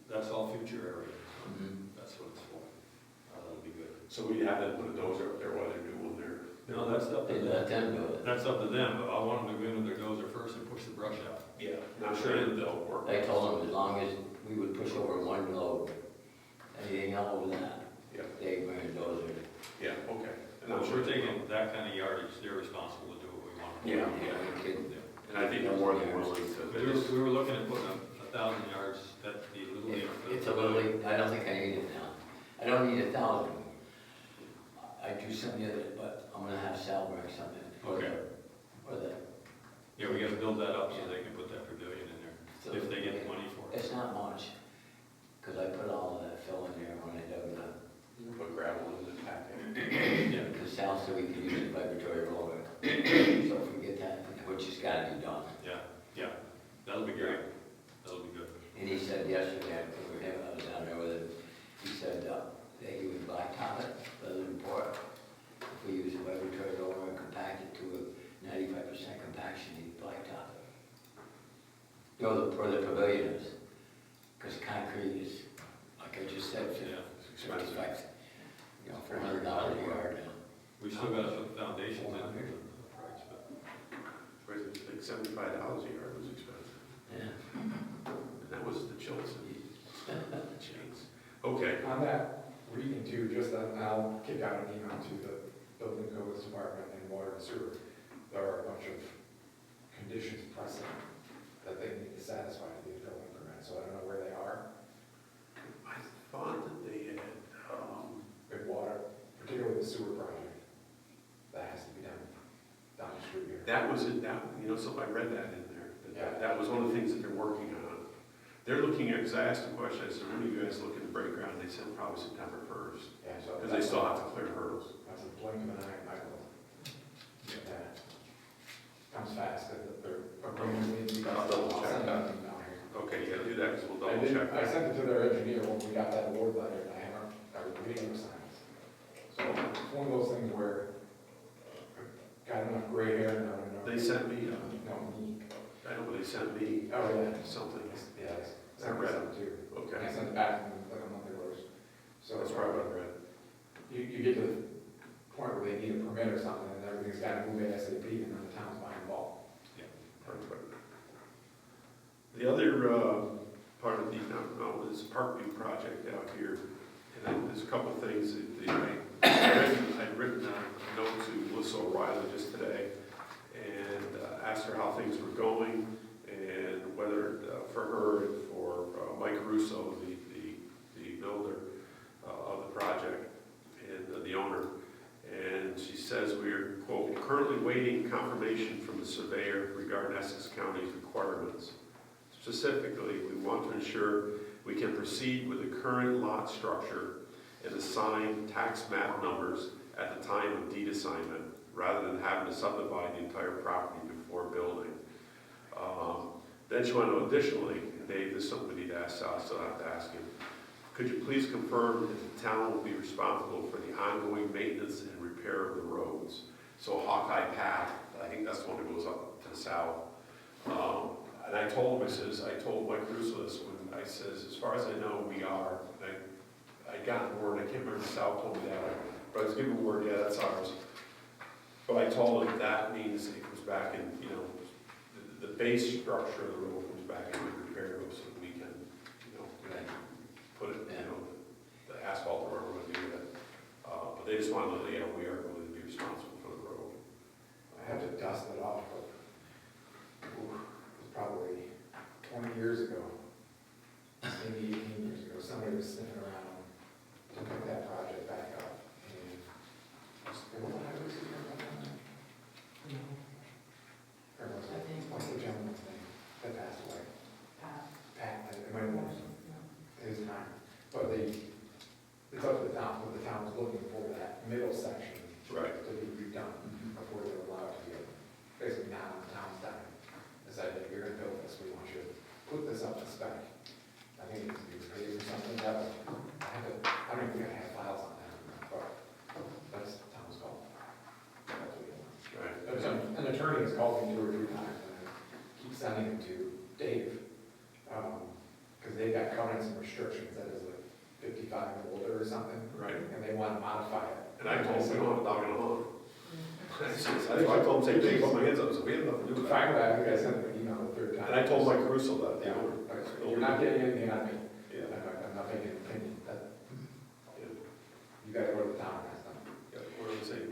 That's all future area, that's what it's for, that'll be good. So we have to put a dozer up there while they're doing their. No, that's up to They let them do it. That's up to them, but I want them to go in with their dozer first and push the brush out. Yeah. Not sure that they'll work. They told them as long as we would push over one load, anything over that, Yeah, they bring a dozer. yeah, okay. And If I'm sure we're taking that kind of yardage, they're responsible to do what we want. Yeah. We could- And I think they're more than willing to. But we were looking at putting 1,000 yards, that'd be a little near. It's a little, I don't think I need it now. I don't need 1,000. I do something the other, but I'm gonna have Sal bring something. Okay. Or the, Yeah, we gotta build that up so they can put that pavilion in there, if they get the money for it. it's not much, because I put all of that fill in there when I dug the, Put gravel in the packet. Yeah, because Sal said we could use a vibratory roller. So if we get that, which has gotta be done. yeah, that'll be great, that'll be good. And he said yesterday, I was down there with him, he said that he would blacktop it rather than pour it. If we use a vibratory roller and compact it to a 95% compaction, he'd blacktop it. You know, where the pavilion is, because concrete is, like I just said, Yeah, It's expensive. $400 a yard now. we still gotta put the foundations in there, the price, but. Like $75 a yard was expensive. Yeah. And that was the Chilton chains. Okay. On that, reading too, just I'll kick out an email to the building codes department and water and sewer. There are a bunch of conditions precedent that they need to satisfy to get a building permit, so I don't know where they are. I thought that they had, With water, particularly the sewer project, that has to be done down the street here. that was it, so I read that in there. Yeah. That was one of the things that they're working on. They're looking at, because I asked a question, I said, when are you guys looking to break ground? They said probably September 1st, Yeah, so because they still have to clear hurdles. That's a blink of an eye, Michael. Yeah. Comes fast, because they're agreeing with me. I'll double check. Send out an email here. Okay, you gotta do that, because we'll I double check. I sent it to their engineer when we got that award letter, and I was reading the signs. So it's one of those things where I've got enough gray hair now to know They sent me, No, me. I know, they sent me Oh, yeah. something. Yeah, I read it. too. And I Okay, sent it back to them like a month ago. So that's probably what I read. you get to the point where they need a permit or something, and everything's got to move ASAP, and then the town's buying involved. Perfect. The other part of the economic development is Parkview project out here. And then there's a couple of things I'd written a note to Melissa O'Reilly just today and asked her how things were going and whether for her and for Mike Russo, the builder of the project and the owner. And she says we're, quote, currently waiting confirmation from the surveyor regarding Essex County's requirements. Specifically, we want to ensure we can proceed with the current lot structure and assign tax map numbers at the time of deed assignment, rather than having to subdivide the entire property before building. Then she went on additionally, and Dave, this is something we need to ask us, so I have to ask him. Could you please confirm that the town will be responsible for the ongoing maintenance and repair of the roads? So Hawkeye Path, I think that's the one that goes up to the south. And I told him, I told Mike Russo this when I says, as far as I know, we are. I got word, I can't remember if Sal told me that, but I was given word, yeah, that's ours. But I told him that means it comes back in, you know, the base structure of the road comes back in repair so that we can, you know, put it, you know, the asphalt or whatever we're gonna do with it. But they just wanted to know, yeah, we are going to be responsible for the road. I had to dust it off, but it was probably 20 years ago, maybe 18 years ago, somebody was sniffing around to pick that project back up. And what highway is it about that? Or was I it, think. what's the gentleman's name that passed away? Pat. Pat, it might have been his time. But it's up to the town, but the town was looking for that middle section Right. to be redone before they were allowed to be, basically now on the town's dime. Decided, if you're gonna build this, we want you to put this up to spec. I think it was paid or something, that was, I don't think I have files on that, but that's the town's call. That's what we want. Right. An attorney has called me 2 or 3 times, and I keep sending him to Dave, because they got covenants and restrictions that is like 55 and older or something, Right. and they want to modify it. And I told him we don't have a dog in the hunt. I told him, say, Dave, put my hands up, so we have nothing to do with that. Finally, I think I sent him an email the 3rd time. And I told Mike Russo that, Yeah, you know. you're not getting anything out of me. Yeah. I'm not making an opinion, that, Yeah. you gotta go to the town, that's not. Yeah, we're on the same.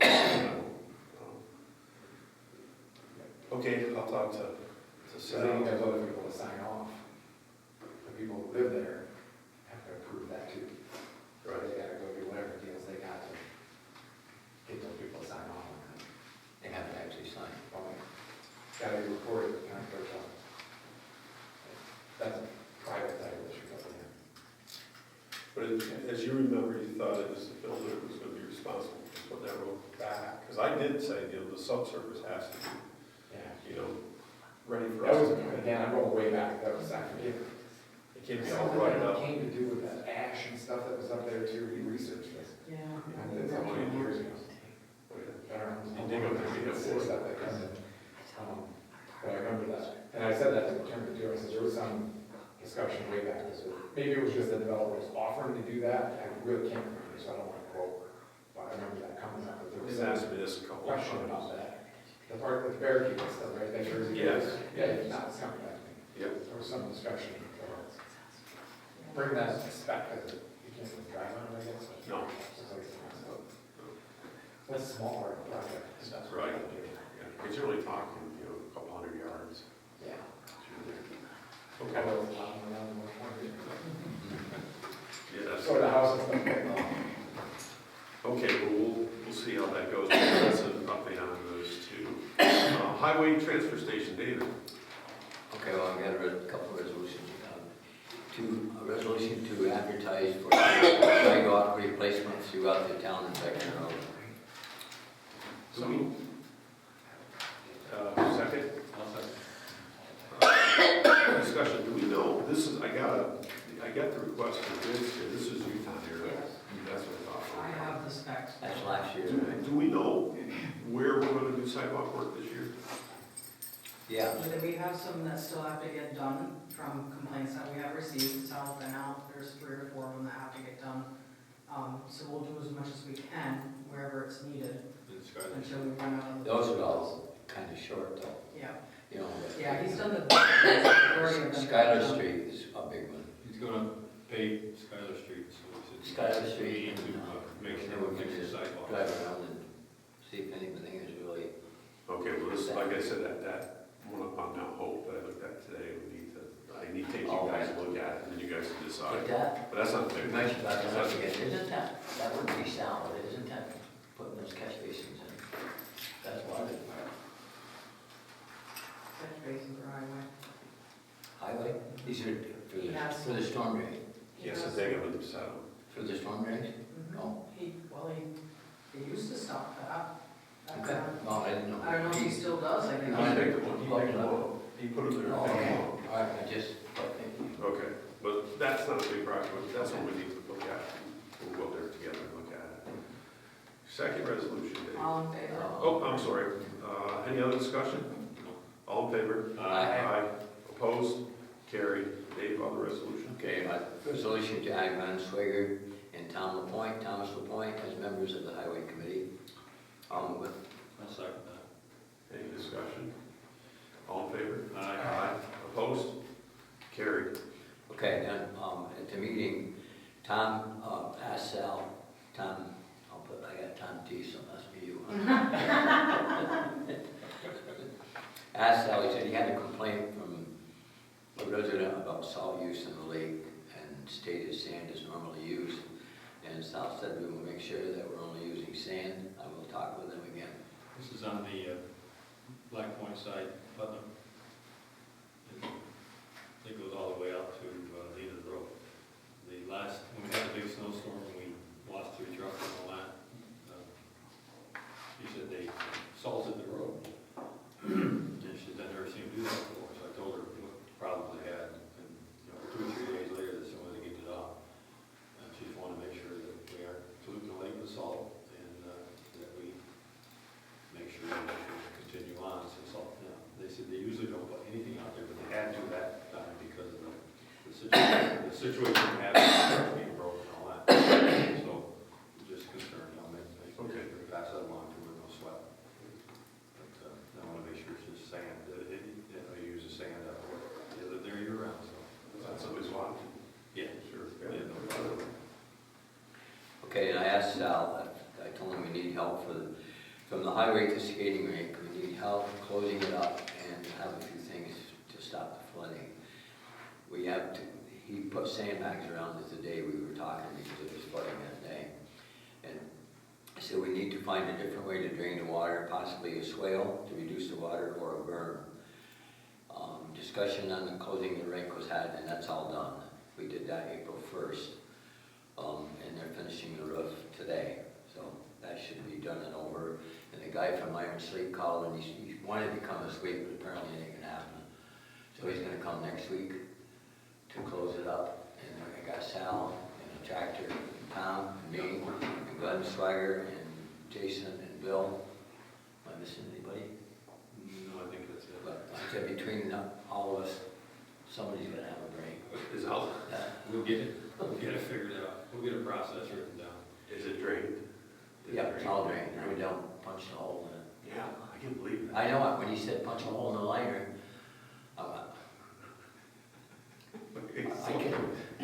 Okay, I'll talk to So then Sal. there's other people to sign off. The people who live there have to approve that too. Right. They gotta go do whatever deals they got to get those people to sign off on that. They have to actually sign. Gotta be recorded, kind of, that's a private title issue, but yeah. But as you remember, you thought it was the builder who was gonna be responsible for putting that road back. Because I did say, you know, the subsurface has to be, Yeah. you know, ready for That us. was, again, I'm going way back, that was, I forget. It can't be all Something rutted that up. came to do with that ash and stuff that was up there too, he researched this. Yeah. I did that 20 years ago. I don't know. You dig up there, you have water. Stuff like that. But I remember that, and I said that to the attorney too, I said, there was some discussion way back, so maybe it was just the developer was offering to do that, I really can't remember, so I don't want to quote, but I remember that coming up, but there was They've some asked me this a couple of question about times. that. The part with the barricade and stuff, right, that sure is. Yes. Yeah, it's not, it's coming back to me. Yep. There was some discussion, bring that to spec, because you can't really drive on it, I guess. No. That's a small part of the project. That's right. Yeah, because you're only talking, you know, a couple hundred yards. Yeah. Okay. Yeah, that's. So the house is like, Okay, well, we'll see how that goes. That's an update on those two. Highway transfer station, David. Okay, well, I've got a couple of resolutions. A resolution to advertise for sidewalk replacement throughout the town of Section Road. So, second? Discussion, do we know, this is, I got the request for bids here, this is Utah here, right? Yes. That's what I I thought. have the specs. That's last year, Do right? we know where we're gonna do sidewalk work this year? Yeah, But then we have some that still have to get done from complaints that we have received, it's all been out, there's 3 or 4 of them that have to get done. So we'll do as much as we can wherever it's needed In Skyler. until we run out of. those are all kind of short though, Yeah, you know. but- yeah, he's done the majority of them. Skylar Street is a big one. He's gonna pay Skyler Street, so he said. Skylar Street We need and, to make then sure we we can fix just the sidewalk. drive around and see if anything is really, Okay, well, this, like I said, that one up on Mount Hope that I looked at today, I need to take you guys a look at, and then you guys can but decide. that, But that's not you the mentioned about that, again, isn't that would be sound, isn't that putting those catch basins in? That's water. Catch basins or highway. Highway, these are He has- for the storm drain, Yes, if they go to the settle. for the storm drains? Mhm. Oh. They used to stop that. That's, Okay, well, I didn't know. I don't know if he still does, I No, think. I He put it there. Oh, okay, all right, I just, Okay, but that's not a big project, that's what we need to look at. We'll go there together and look at it. Second resolution, Dave. All in favor? Oh, I'm sorry. Any other discussion? All in favor? Aye. Opposed? Carried. Dave, on the resolution? okay, resolution to add Glenn Swager and Thomas LaPointe as members of the Highway Committee. With I'll second that. Any discussion? All in favor? Aye. Opposed? Carried. Okay, then, at the meeting, Tom, asked Sal, Tom, I got Tom T, so it must be you. Asked Sal, he said he had a complaint from a resident about salt use in the lake and stated sand is normally used. And Sal said we will make sure that we're only using sand. I will talk with him again. This is on the Black Point side, Putnam. It goes all the way out to Lena's Road. When we had the big snowstorm, and we lost 3 trucks and all that, he said they salted the road. And she said, I've never seen them do that before, so I told her what problem they had. And, 2 or 3 days later, that's the only they get it off. And she just wanted to make sure that we aren't polluting the lake with salt, and that we make sure that we continue on, so salt, they said they usually don't put anything out there, but they had to that time because of the situation we had, being broken and all that. So, just concerned, Okay. we pass that along to her, no sweat. But, I want to make sure it's just sand, you use the sand out there, they're year round, so. That's somebody's watching. Yeah. Sure. Yeah, no problem. Okay, and I asked Sal, I told him we need help from the highway to skating rink. We need help closing it up and have a few things to stop the flooding. He put sandbags around it the day we were talking because it was flooding that day. And I said we need to find a different way to drain the water, possibly a swale to reduce the water or a berm. Discussion on the closing the rink was had, and that's all done. We did that April 1st. And they're finishing the roof today, so that should be done and over. And the guy from Iron Sleep called, and he wanted to come this week, but apparently it ain't gonna happen. So he's gonna come next week to close it up. And I got Sal and a tractor, and Tom, and me, and Glenn Swagger, and Jason, and Bill. Am I missing anybody? No, I think that's it. But like I said, between all of us, somebody's gonna have a break. Is out, We'll get it figured out, we'll get a process written down. is it drained? Is it Yeah, it's all drained? drained, we don't punch the hole in it. Yeah, I can't believe that. I know it, when he said punch a hole in the liner, I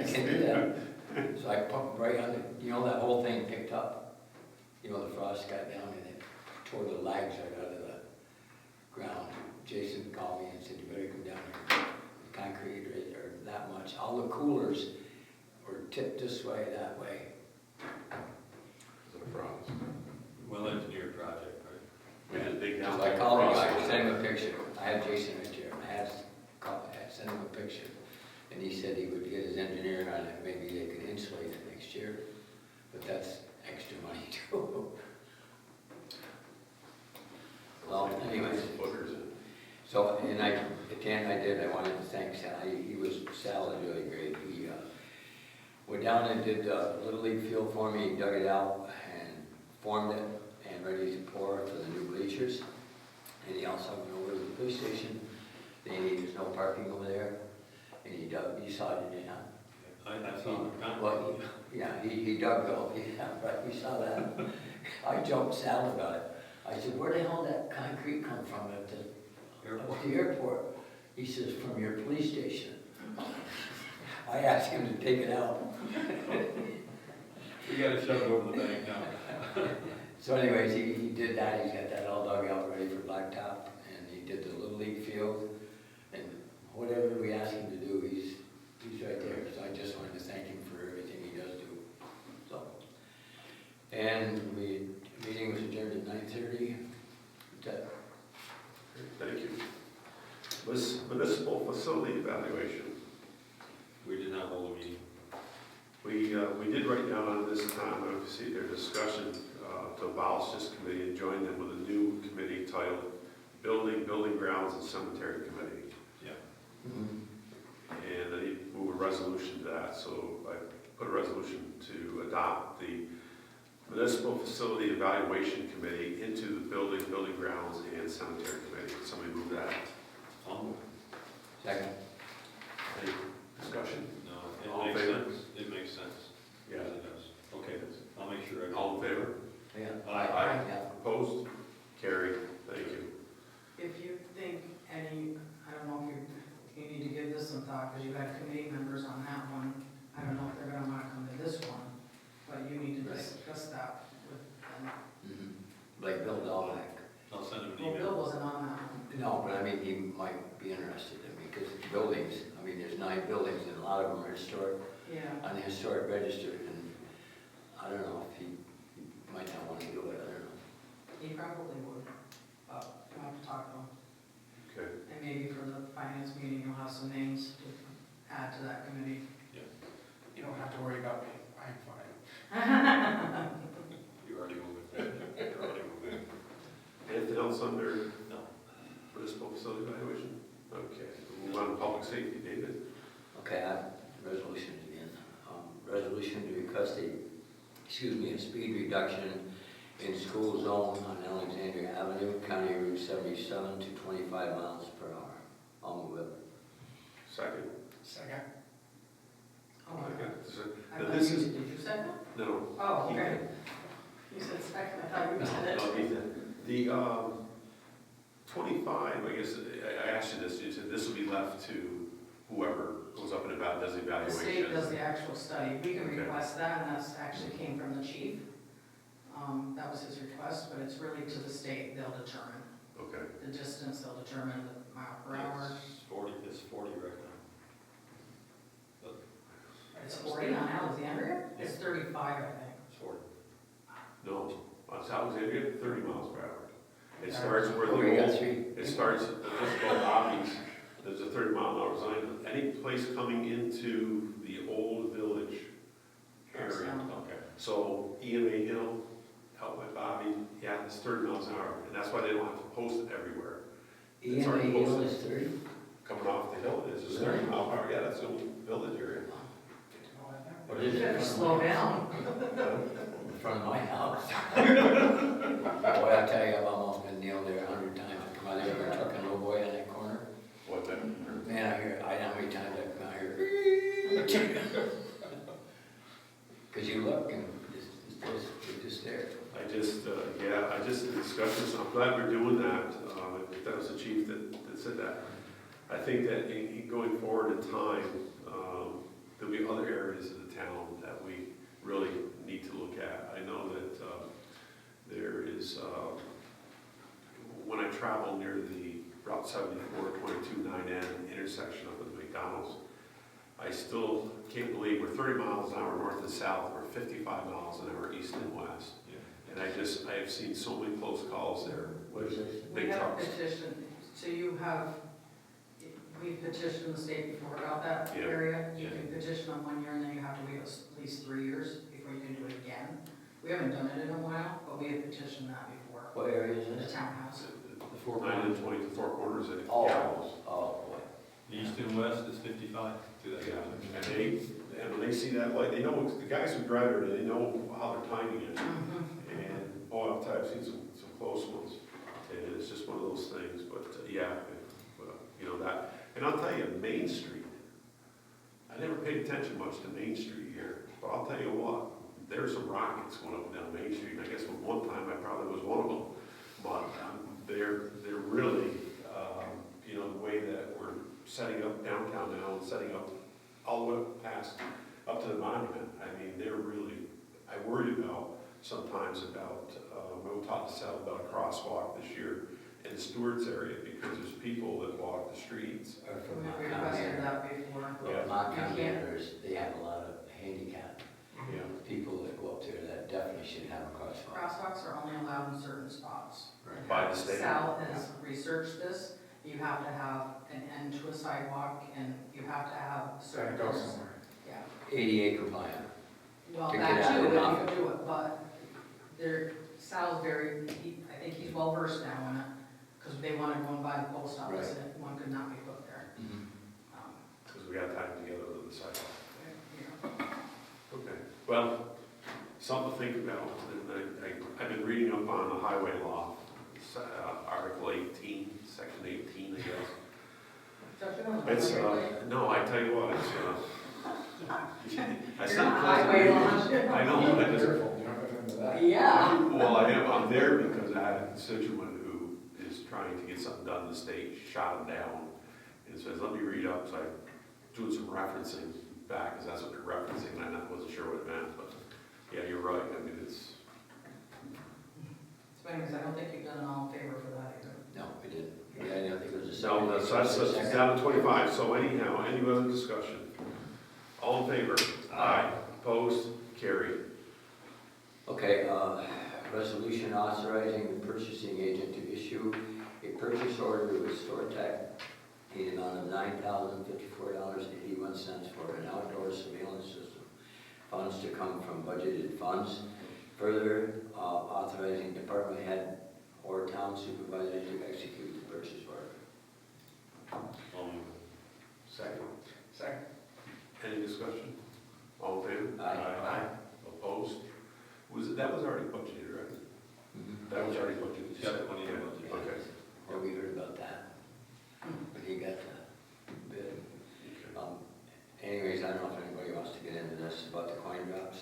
can do that. So I put right on the, that whole thing picked up. The frost got down and it tore the lags right out of the ground. Jason called me and said, you better come down here. The concrete right there, that much. All the coolers were tipped this way, that way. Is it a frost? Well-engineered project, right? We had a big down. So I called the guy, sent him a picture. I had Jason right here. I had sent him a picture. And he said he would get his engineer on it, maybe they could insulate it next year. But that's extra money too. Well, anyways, Footers in. so, and at the end I wanted to thank Sal. Sal was really great. He went down and did the Little League field for me. He dug it out and formed it and ready to pour for the new bleachers. And he also went over to the police station there's no parking over there, and he dug, you saw it, didn't you? I saw it. Well, he dug though, yeah, right, we saw that. I jumped Sal about it. I said, where the hell did that concrete come from at the airport? He says, from your police station. I asked him to take it out. We gotta shove it over the bank now. So anyways, he did that, he's got that all dug out, ready for blacktop, and he did the Little League field, and whatever we asked him to do, he's right there, so I just wanted to thank him for everything he does do, so. And meeting was adjourned at 9:30. Thank you. Municipal facility evaluation. We did not hold a meeting. We did write down on this time, obviously, their discussion to abolish this committee and join them with a new committee titled Building Grounds and Cemetery Committee. And they move a resolution to that, so I put a resolution to adopt the Municipal Facility Evaluation Committee into the Building Grounds and Cemetery Committee. Somebody move that. Second. Any discussion? No, All it in makes favor? sense. It makes sense. Yeah. It does. Okay, I'll make sure I. All in favor? Yeah. Aye. Yeah. Opposed? Carried. Thank you. If you think any, I don't know if you need to give this some thought, because you had committee members on that one. I don't know if they're gonna wanna come to this one, but you need to Right. discuss that with them. Like Bill Dahlhack. I'll send him an Well, Bill email. wasn't on that one. No, but I mean, he might be interested in, because buildings, I mean, there's 9 buildings, and a lot of them are historic, Yeah. on the historic register, and I don't know if he might not want to do it, I don't know. He probably would, but you'll have to talk to him. Okay. And maybe for the finance meeting, you'll have some names to add to that committee. You don't have to worry about me, I'm fine. You're already moving. You're already moving. Anything else under No. municipal facility evaluation? Okay, we'll move on to public safety, David. Okay, resolution again. Resolution to request a speed reduction in school zone on Alexandria Avenue, County Route 77 to 25 miles per hour. I'll move it. Second. Second. Oh, Okay. I Now thought this you, is, did you second? no. Oh, he okay. did. You said second, I thought you said it. No, he did. The 25, I guess, I asked you this, you said this will be left to whoever goes up and does the The evaluation. state does the actual study. We can Okay. request that, and that's actually came from the chief. That was his request, but it's really to the state. They'll determine Okay. the distance, they'll determine the mile per hour. It's 40 right now. It's 40 on Alexandria? It's 35, I think. It's 40. No, on South Alexandria, 30 miles per hour. It starts where Oh, we got the, 3. it starts at the physical Bobby's, there's a 30-mile-an-hour zone. Any place coming into the old village That's area. down. Okay. So EMA Hill, out by Bobby, yeah, it's 30 miles an hour, and that's why they don't have to post it everywhere. It's EMA already Hill posted. is 30? Coming off the hill, it is, it's 30 mile per hour, yeah, that's the old village area. What You is better it? slow down. In front of my house. Boy, I tell you, I've almost been nailed there 100 times. I come out there with a truck and a little boy on that corner. What then? Man, I know how many times I come out here. Because you look and it's just there. I just discussed this, I'm glad we're doing that, that was the chief that said that. I think that going forward in time, there'll be other areas of the town that we really need to look at. I know that there is, when I travel near the Route 74, 22, 9N intersection up at McDonald's, I still can't believe we're 30 miles an hour north and south, we're 55 miles an hour east and west. And I have seen so many close calls there with We big have trucks. petitioned, so we've petitioned the state before about that Yeah. area. You Yeah. can petition them 1 year, and then you have to wait at least 3 years before you can do it again. We haven't done it in a while, but we have petitioned that before. What area is The this? townhouse. The 4 9 and 20, the four corners of Oh, Gallows. oh, boy. East and west is 55 to that. Yeah, and when they see that light, they know, the guys who drive it, they know how they're timing it. Mhm. And, boy, I've seen some close ones. And it's just one of those things, but, yeah, you know, that And I'll tell you, Main Street, I never paid attention much to Main Street here, but I'll tell you what, there's some rockets going up and down Main Street, and I guess at one time I probably was one of them. But they're really, you know, the way that we're setting up downtown now and setting up all the way past, up to the monument. I mean, they're really, I worry about sometimes about, we talked to Sal about a crosswalk this year in the Stewart's area, because there's people that walk the streets. We requested that before. Yeah. Lock You on can't- members, they have a lot of handicap Yeah. people that go up there that definitely should have a crosswalk. Crosswalks are only allowed in certain spots. Right. By the state. Sal has researched this, you have to have an end to a sidewalk, and you have to have Gotta certain. go somewhere. Yeah, ADA compliant. well, To that get out too, of if traffic. you do it, but Sal's very, I think he's well versed now in it, because they wanted one by the post office, and one could not be put there. Because we got time together on the sidewalk. Yeah. Okay, well, something to think about, and I've been reading up on the highway law, Article 18, Section 18, I guess. Judge, you know, It's, like- no, I tell you what, it's, I You're sent not a highway law. I know, I just, Careful, you don't get into that. Yeah. well, I'm there because I had a constituent who is trying to get something done in the state, shot him down, and says, let me read up, so I doing some referencing back, because that's what they're referencing, and I wasn't sure what it meant, but, yeah, you're right, I mean, it's, So anyways, I don't think you've done an all in favor for that either. No, we didn't. Yeah, I think it was a so second. that's down to 25, so anyhow, any other discussion? All in favor? Aye. Opposed? Carried. Okay, resolution authorizing the purchasing agent to issue a purchase order with StoreTech in the amount of $9,054.81 for an outdoor surveillance system. Funds to come from budgeted funds. Further, authorizing department head or town supervisor to execute the purchase order. Second. Second. Any discussion? All in favor? Aye. Opposed? That was already budgeted, right? That was already budgeted. Yeah, that one you budgeted. Okay. Yeah, we heard about that. But he got the bid. Anyways, I don't know if anybody wants to get into this about the coin drops.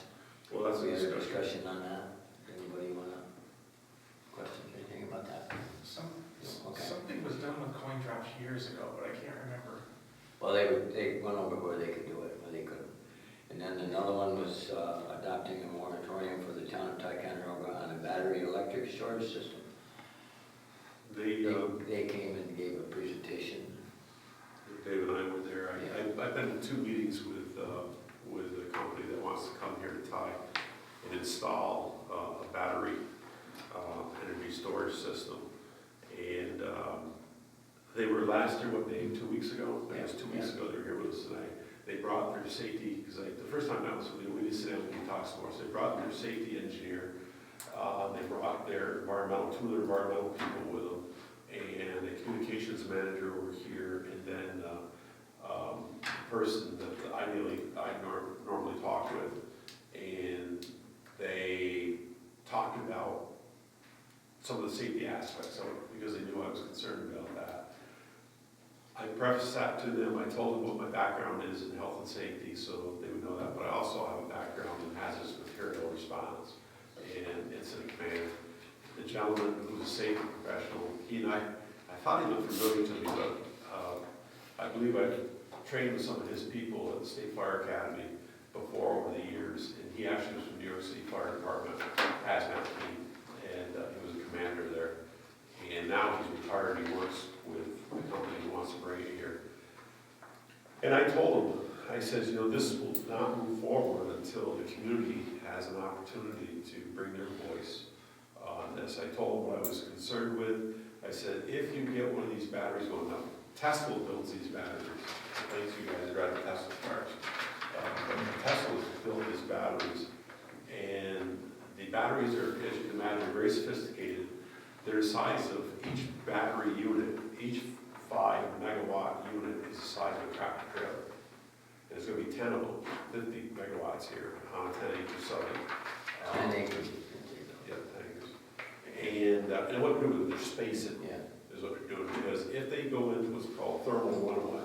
Well, that's a We had a discussion. discussion on that. Anybody wanna question anything about that? Okay. Something was done with coin drops years ago, but I can't remember. Well, they went over where they could do it, where they couldn't. And then another one was adopting a moratorium for the town of Ticonderoga on a battery electric storage system. They came and gave a presentation. Dave and I were there. I've been to 2 meetings with a company that wants to come here to Ty and install a battery energy storage system. And they were last year, what, Dave, 2 weeks ago? It was 2 weeks ago, they were here with us tonight. They brought their safety, because the first time I was with them, we just sit down and talk some more. So they brought their safety engineer, they brought their environmental, 2 of their environmental people with them, and a communications manager over here, and then person that I normally talk with, and they talked about some of the safety aspects of it, because they knew I was concerned about that. I prefaced that to them, I told them what my background is in health and safety, so they would know that, but I also have a background in hazardous material response and incident command. The gentleman who's a safety professional, he and I thought he looked familiar to me, but I believe I trained with some of his people at the State Fire Academy before over the years, and he actually was from New York City Fire Department, hazmat team, and he was a commander there. And now he's retired, he works with the company he wants to bring here. And I told him, I says, you know, this will not move forward until the community has an opportunity to bring their voice on this. I told him what I was concerned with. I said, if you get one of these batteries going up, Tesla builds these batteries. Thanks, you guys drive Tesla cars. But Tesla built these batteries, and the batteries are, as you can imagine, very sophisticated. They're the size of each battery unit, each 5 megawatt unit is the size of a tractor trailer. And there's going to be 10 of them, 50 megawatts here on a 10-acre site. 10 acres. Yeah, 10 acres. And what they're doing, they're spacing Yeah. is what they're doing, because if they go into what's called thermal runaway,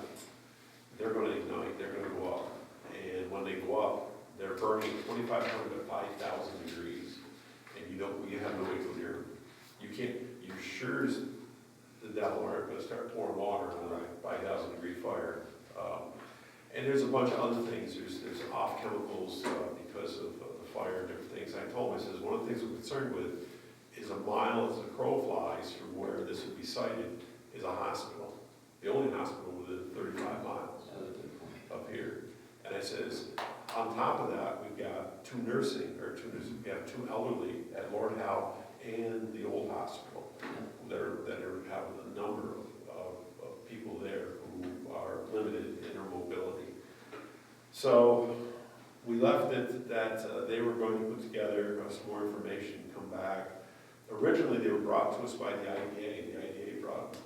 And there's a bunch of other things, there's off chemicals because of the fire and different things. I told him, I says, one of the things I'm concerned with is a mile as the crow flies from where this would be sited is a hospital. The only hospital within 35 miles That was a good point. up here. And I says, on top of that, we've got we have two elderly at Lord Howe and the old hospital that are having a number of people there who are limited in their mobility. So we left it that they were going to put together some more information, come back. Originally, they were brought to us by the IDA. The IDA brought them.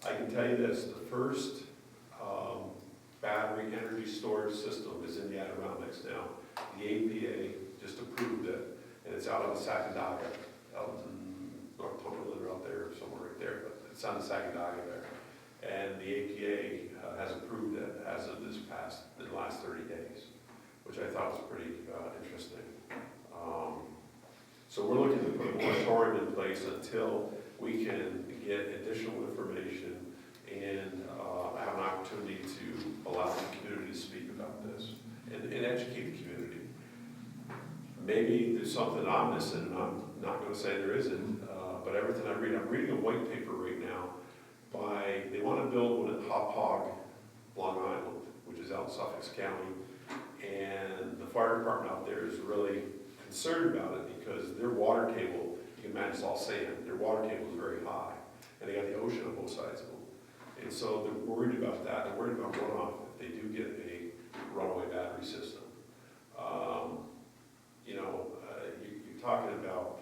I can tell you this, the first battery energy storage system is in the Adirondacks now. The APA just approved it, and it's out on the Sacandaga, out in North Cumberland or out there, somewhere right there, but it's on the Sacandaga there. And the APA has approved it as of this past, the last 30 days, which I thought was pretty interesting. So we're looking to put a moratorium in place until we can get additional information and have an opportunity to allow the community to speak about this and educate the community. Maybe there's something I'm missing, and I'm not going to say there isn't, but everything I read, I'm reading a white paper right now they want to build one at Hop Hog, Long Island, which is out in Suffolk County, and the fire department out there is really concerned about it because their water table, you can imagine it's all sand, their water table is very high, and they got the ocean on both sides of them. And so they're worried about that. They're worried about runoff if they do get a runaway battery system. You're talking about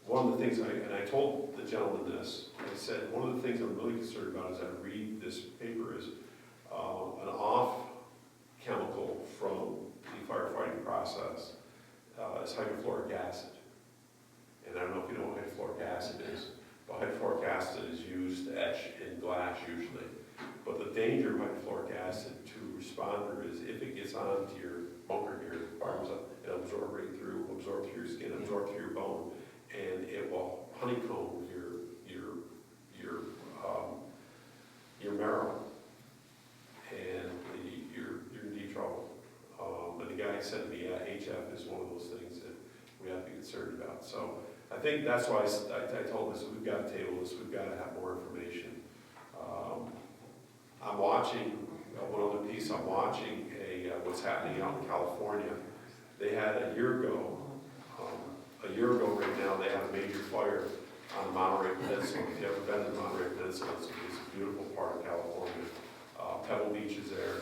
one of the things, and I told the gentleman this, I said, one of the things I'm really concerned about as I read this paper is an off chemical from the firefighting process is hydrofluoric acid. And I don't know if you know what hydrofluoric acid is. But hydrofluoric acid is used to etch in glass usually. But the danger of hydrofluoric acid to responder is if it gets onto your bunker here, it'll absorb right through, absorb through your skin, absorb through your bone, and it will honeycomb your marrow, and you're in deep trouble. And the guy said to me, yeah, HF is one of those things that we have to be concerned about. So I think that's why I told us we've got to table this, we've got to have more information. I'm watching, one other piece, I'm watching what's happening out in California. They had a year ago right now, they had a major fire on the Monterey Peninsula. If you ever been to the Monterey Peninsula, it's a beautiful part of California. Pebble Beach is there,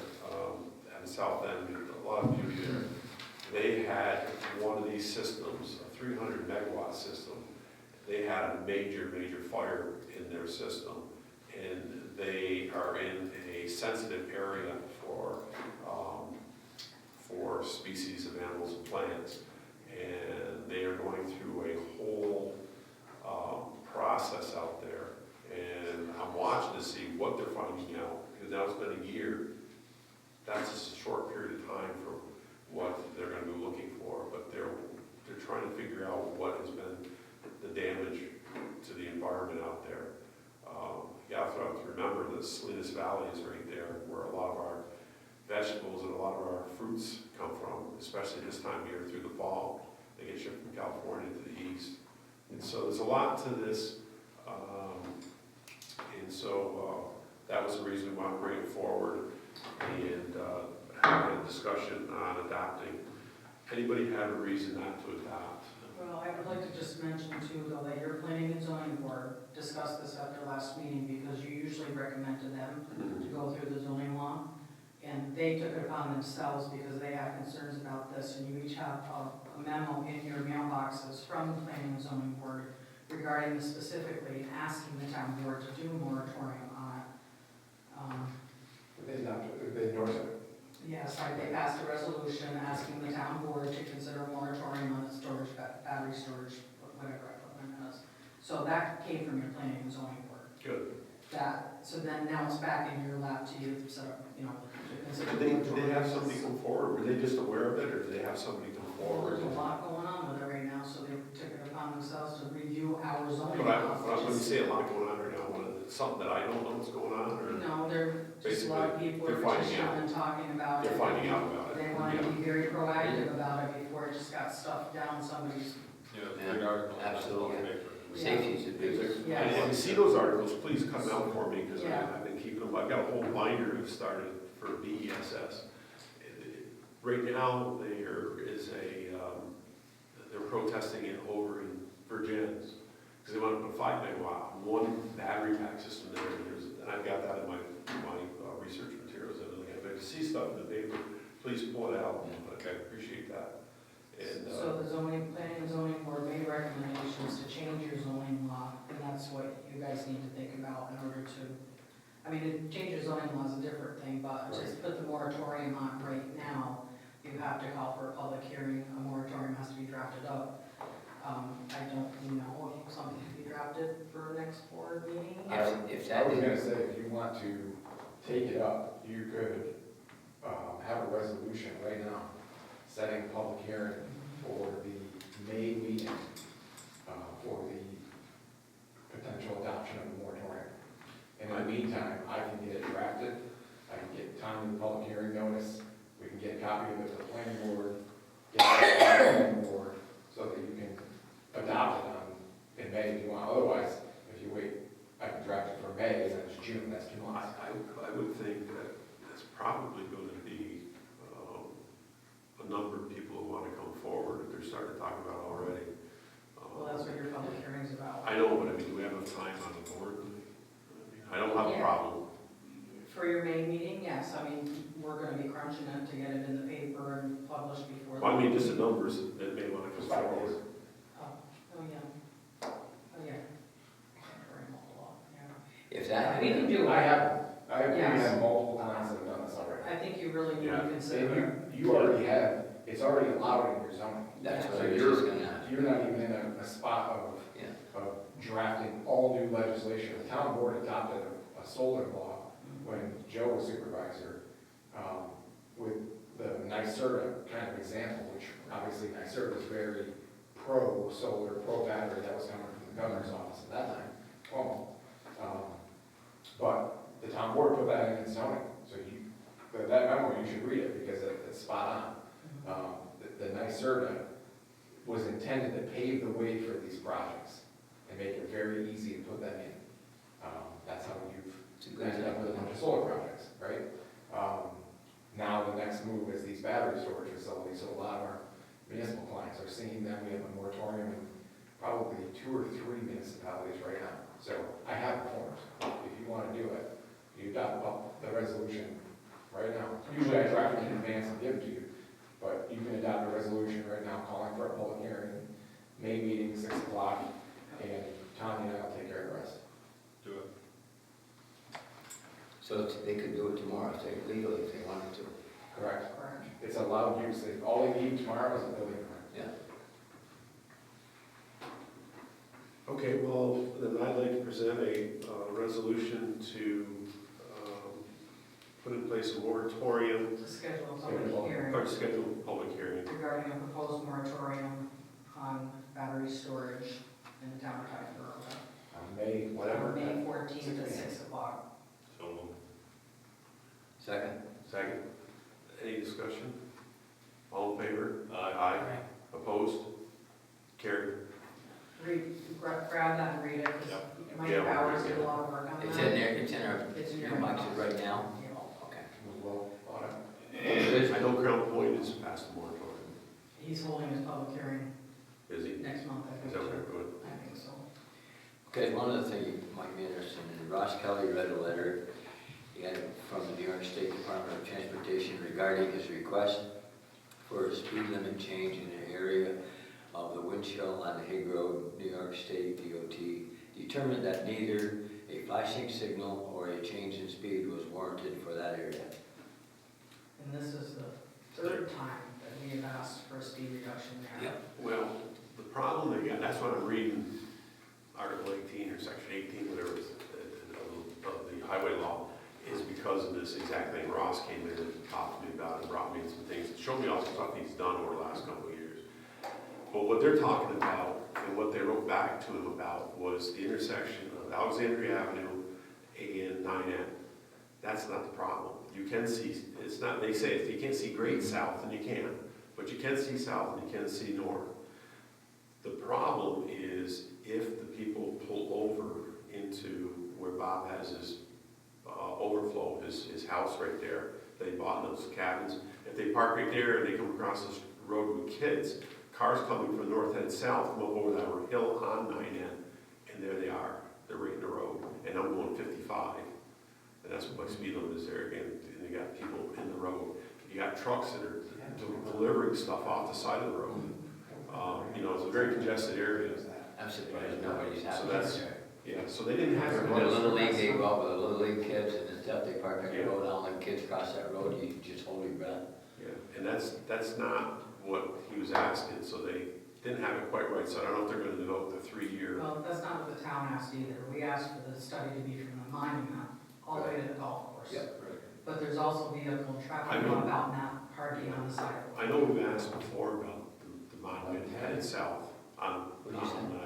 at the south end, a lot of beauty there. They had one of these systems, a 300 megawatt system. They had a major fire in their system, and they are in a sensitive area for species of animals and plants. And they are going through a whole process out there. And I'm watching to see what they're finding out, because now it's been a year. That's just a short period of time for what they're going to be looking for, but they're trying to figure out what has been the damage to the environment out there. You have to remember that Salinas Valley is right there, where a lot of our vegetables and a lot of our fruits come from, especially this time of year through the fall. They get shipped from California to the east. And so there's a lot to this. And so that was the reason why I'm bringing it forward and having a discussion on adopting. Anybody have a reason not to adopt? Well, I would like to just mention too, though, that your planning and zoning board discussed this at their last meeting because you usually recommend to them to go through the zoning law. And they took it upon themselves because they have concerns about this, and you each have a memo in your mailboxes from the planning and zoning board regarding this specifically, asking the town board to do a moratorium on it. They endorse it. Yes, they passed a resolution asking the town board to consider a moratorium on the storage, battery storage, whatever equipment it is. So that came from your planning and zoning board. Good. So then now it's back in your lap to you, so, to consider. Did they have somebody come forward? Were they just aware of it, or did they have somebody come Well, forward? there's a lot going on with it right now, so they took it upon themselves to review our zoning But laws. when you say a lot going on right now, something that I don't know what's going on, or No, they're just A lot of people are they're finding petitioning out. and talking about it. They're finding out about it. They want to be very proactive about it before it just got stuffed down somebody's. Yeah, big article. Absolutely. Paper. Safety's the biggest. Yeah. And if you see those articles, please cut them out for me, because Yeah. I've been keeping them, I've got a whole binder I've started for BESS. Right now, there is they're protesting it over in Virginia's, because they want to put 5 megawatt, one battery pack system there, and I've got that in my research materials, and everything. If you see stuff in the paper, please pull it out, okay, I appreciate that. And, So the planning and zoning board made recommendations to change your zoning law, and that's what you guys need to think about in order to, I mean, change your zoning law is a different thing, but just put the moratorium on right now, you have to call for a public hearing, a moratorium has to be drafted up. I don't know if something can be drafted for next board meeting. If I that was didn't, gonna say, if you want to take it up, you could, have a resolution right now, setting a public hearing for the May meeting, for the potential adoption of the moratorium. In the meantime, I can get it drafted, I can get timely public hearing notice, we can get a copy of it to the planning board, get it to the planning board, so that you can adopt it in May if you want. Otherwise, if you wait, I can draft it for May, and then it's June, that's 2 months. I would think that there's probably going to be a number of people who want to come forward, if they're starting to talk about it already. Well, that's what your public hearing's about. I know, but I mean, do we have enough time on the board? I don't have a Yeah. problem. For your May meeting, yes, I mean, we're gonna be crunching it to get it in the paper and published before. Well, I mean, just the numbers that may want to come forward. Oh, yeah. Oh, yeah. Very multiple, yeah. if that. We can do I it. have, we Yes. have multiple times that have done this already. I think you really need Yeah. to consider it. You already have, it's already allowed in your zoning. That's Yeah. what So I was you're, just gonna, you're not even in a spot yeah. of drafting all new legislation. The town board adopted a solar law when Joe was supervisor, with the NYSERDA kind of example, which obviously NYSERDA is very pro-solar, pro-battery, that was coming from the governor's office at that time. But the town board put that in its zoning, so that memo, you should read it, because it's spot on. The NYSERDA was intended to pave the way for these projects and make it very easy to put them in. That's how you've It's a good ended up with a thing. bunch of solar projects, right? Now the next move is these battery storage facilities, so a lot of our municipal clients are seeing them. We have a moratorium in probably 2 or 3 municipalities right now. So I have the forms. If you want to do it, you adopt the resolution right now. Usually I draft it in advance and give it to you, but you can adopt a resolution right now calling for a public hearing, May meeting, 6 o'clock, and Tanya and I will take care of the rest. Do it. So they could do it tomorrow, if they legally, if they wanted to. Correct. Correct. It's allowed use. All they need tomorrow is a building permit. Yeah. Okay, well, then I'd like to present a resolution to put in place a moratorium, To schedule a public hearing or schedule a public hearing. regarding a proposed moratorium on battery storage in the town of Tidewater. May, whatever. May 14th at 6 6 o'clock. So moved. Second? Second. Any discussion? All in favor? Aye. Opposed? Carried. Grab that and read it, because Mike Yeah, we'll Powers read did it. a lot of work on that. It's in there, it's in our, It's in your inboxes inbox. right now? Yeah. Okay. Was well thought out. Good. I know Crown Point is past the moratorium. He's holding his public hearing Is he? next month, I Is think. that what good? I think so. Okay, one other thing you might be interested in, Ross Kelly read a letter he had from the New York State Department of Transportation regarding his request for a speed limit change in the area of the Winchell on Hague Road. New York State DOT determined that neither a flashing signal or a change in speed was warranted for that area. And this is the 3rd time that we have asked for a speed reduction there. Well, the problem they got, that's what I'm reading, Article 18 or Section 18, whatever it is, of the highway law, is because of this exact thing. Ross came in and talked to me about it, brought me some things, showed me all the stuff he's done over the last couple of years. But what they're talking about, and what they wrote back to him about, was the intersection of Alexandria Avenue and 9N. That's not the problem. You can see, it's not, they say if you can't see great south, then you can, but you can see south and you can see north. The problem is if the people pull over into where Bob has his overflow, his house right there, they bought those cabins. If they park right there and they come across this road with kids, cars coming from north and south come up over that hill on 9N, and there they are. They're right in the road, and I'm going 55, and that's what my speed limit is there again. And you got people in the road. You got trucks that are delivering stuff off the side of the road. You know, it's a very congested area. I'm surprised nobody's So happening that's- there. Yeah, so they didn't have. The Little League, they go out with the Little League kids and stuff, they park on the road, all them kids cross that road, you just hold your breath. Yeah, and that's not what he was asking, so they didn't have it quite right, so I don't know if they're gonna develop the 3-year. Well, that's not what the town asked either. We asked for the study to be from the monument all the way to the golf course. But there's also vehicle and I traffic know. about not parking on the sidewalk. I know we've asked before about the monument headed south on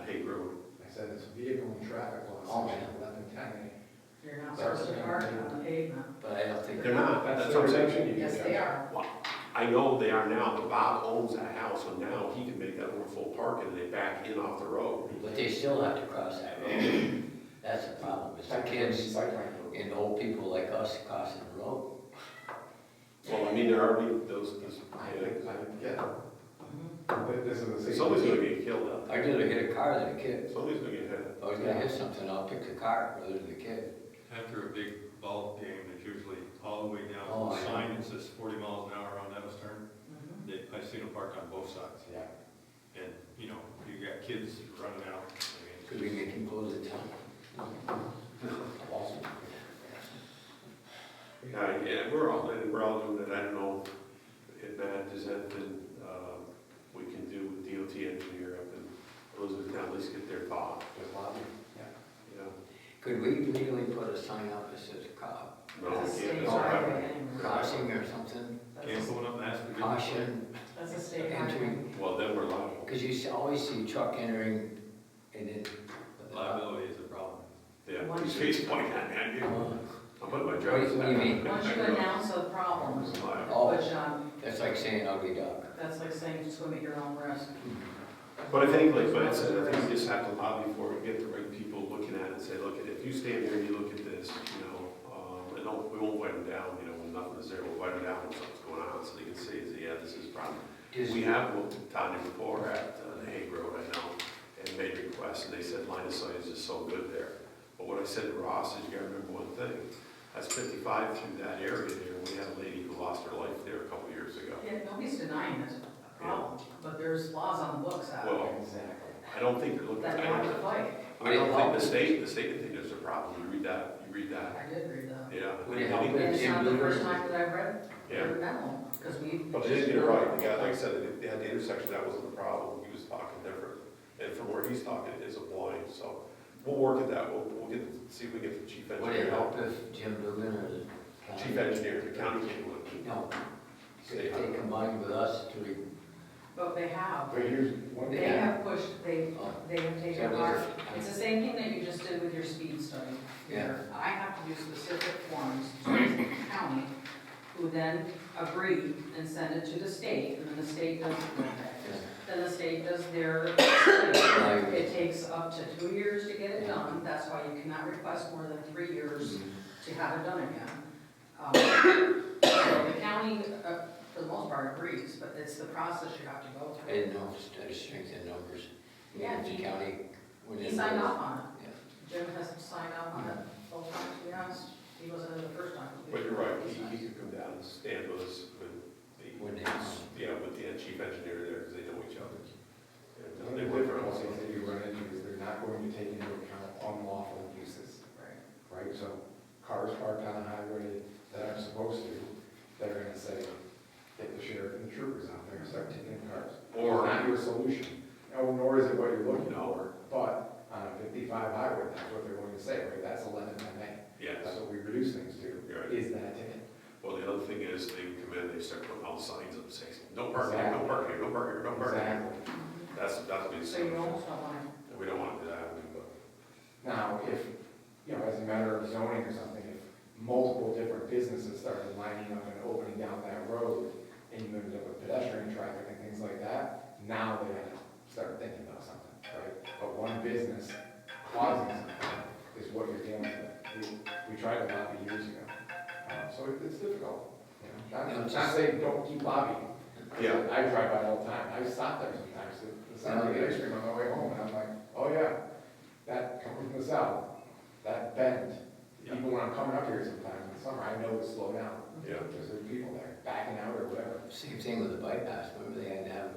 Hague Road. I said it's vehicle and traffic law, Oh, section yeah. 1110. You're not supposed to park on the pavement. But I don't think. They're not, That's that's the what I'm saying. exemption you Yes, get. they are. I know they are now, but Bob owns that house, so now he can make that more full parking, and they back in off the road. But they still have to cross that road. That's the problem, it's the kids Site plan approval. and old people like us crossing the road. Well, I mean, there are those, I get it. Mhm. But this is the same. somebody's gonna get killed out I'd rather hit a car than a kid. there. Somebody's gonna get hit. If I was gonna hit something, I'll pick the car rather than the kid. After a big ball game, there's usually all the way down Oh, to the I sign that says 40 miles an hour on Evans turn. Mhm. I've seen them parked on both sides. Yeah. And, you know, you got kids running out. I mean, Could we make him close the town? Yeah, we're all doing it. I don't know if Matt, does anything we can do with DOT engineer up in Elizabethtown, at least get their thought. Just lobby. Yeah. Could we legally put a sign up that says No, That's a we can't. state That's highway not- anyway. crossing or something? Can't That's go up and ask for Caution, a state entry, highway. Well, then we're liable. because you always see truck entering and then. Liability is a problem. Yeah, Once he's you- face pointing at me. I'm putting my What driver's. do you mean? Once you announce a problem, Oh, which, that's like saying ugly dog. that's like saying swim at your own risk. But I think, like Matt said, I think we just have to lobby for it, get the right people looking at it and say, look, if you stand there and you look at this, you know, and we won't write them down, you know, when nothing is there, we'll write them down when something's going on, so they can say, yeah, this is a problem. Does- We have looked at Tanya before at the Hague Road, I know, and made requests, and they said line of sight is just so good there. But what I said to Ross is, you gotta remember one thing, that's 55 through that area there, and we had a lady who lost her life there a couple years ago. Yeah, nobody's denying it's a problem, but there's laws on the books out Well, there Exactly. I don't think they're looking, that I you have don't, to fight. I don't think the state didn't think there's a problem, you read that, I did read that. yeah. Would it help They if didn't- And it's not the Jim first Luger- time that I've read Yeah. the memo, because we. But they didn't get it right, the guy, like I said, they had the intersection, that wasn't the problem, he was talking different. And from where he's talking, it's a blind, so we'll work at that, we'll get, see if we get the chief Would it engineer. help if Jim Dugan or the county? Chief engineer, the county can't do it. No, if they combine with us to, But they have. But here's one They thing. have pushed, they have So taken does our, it- it's the same thing that you just did with your speed study. Yeah. where I have to do specific forms to the county, who then agree and send it to the state, and then the state does it. Then the state does their study. It takes up to 2 years to get it done, that's why you cannot request more than 3 years to have it done again. So the county, for the most part, agrees, but it's the process you have to go I through. didn't know if it strength in numbers. Yeah, If the county. when He it signed goes- off on it. Yeah. Jim has signed off on it both times, to be honest. He wasn't in the first time. But you're right, he could come down and stand with us When they- with the chief engineer there, because they know each other. One And of they the work for difficulties us. that you run into is they're not going to take into account unlawful uses, Right. right? So cars parked on the highway that aren't supposed to, they're gonna say, get the sheriff and the troopers out there and start taking cars. Or- Not your solution, nor is it what you're looking No. for, but on a 55 highway, that's what they're going to say, right? That's 1110A. Yes. That's what we reduce things to, You're right. is that ticket. Well, the other thing is, they come in, they start putting all the signs up, saying, don't park here, don't park here, don't park here, don't park here. Exactly. That's what So you it's, almost don't want to, we don't want to do that, but. Now, if, you know, as a matter of zoning or something, if multiple different businesses started lining up and opening down that road, and you ended up with pedestrian traffic and things like that, now they have to start thinking about something, right? But one business causing something is what you're dealing with. We tried to lobby years ago, so it's difficult, you know? Not saying don't keep lobbying. Yeah. I drive by all the time, I stop there sometimes, it's not like ice cream on my way home, and I'm like, oh yeah, that coming from the south, that bend, Yeah. even when I'm coming up here sometimes in the summer, I know to slow down. Yeah. Because there's people there backing out or whatever. Same thing with the bypass, remember they had to have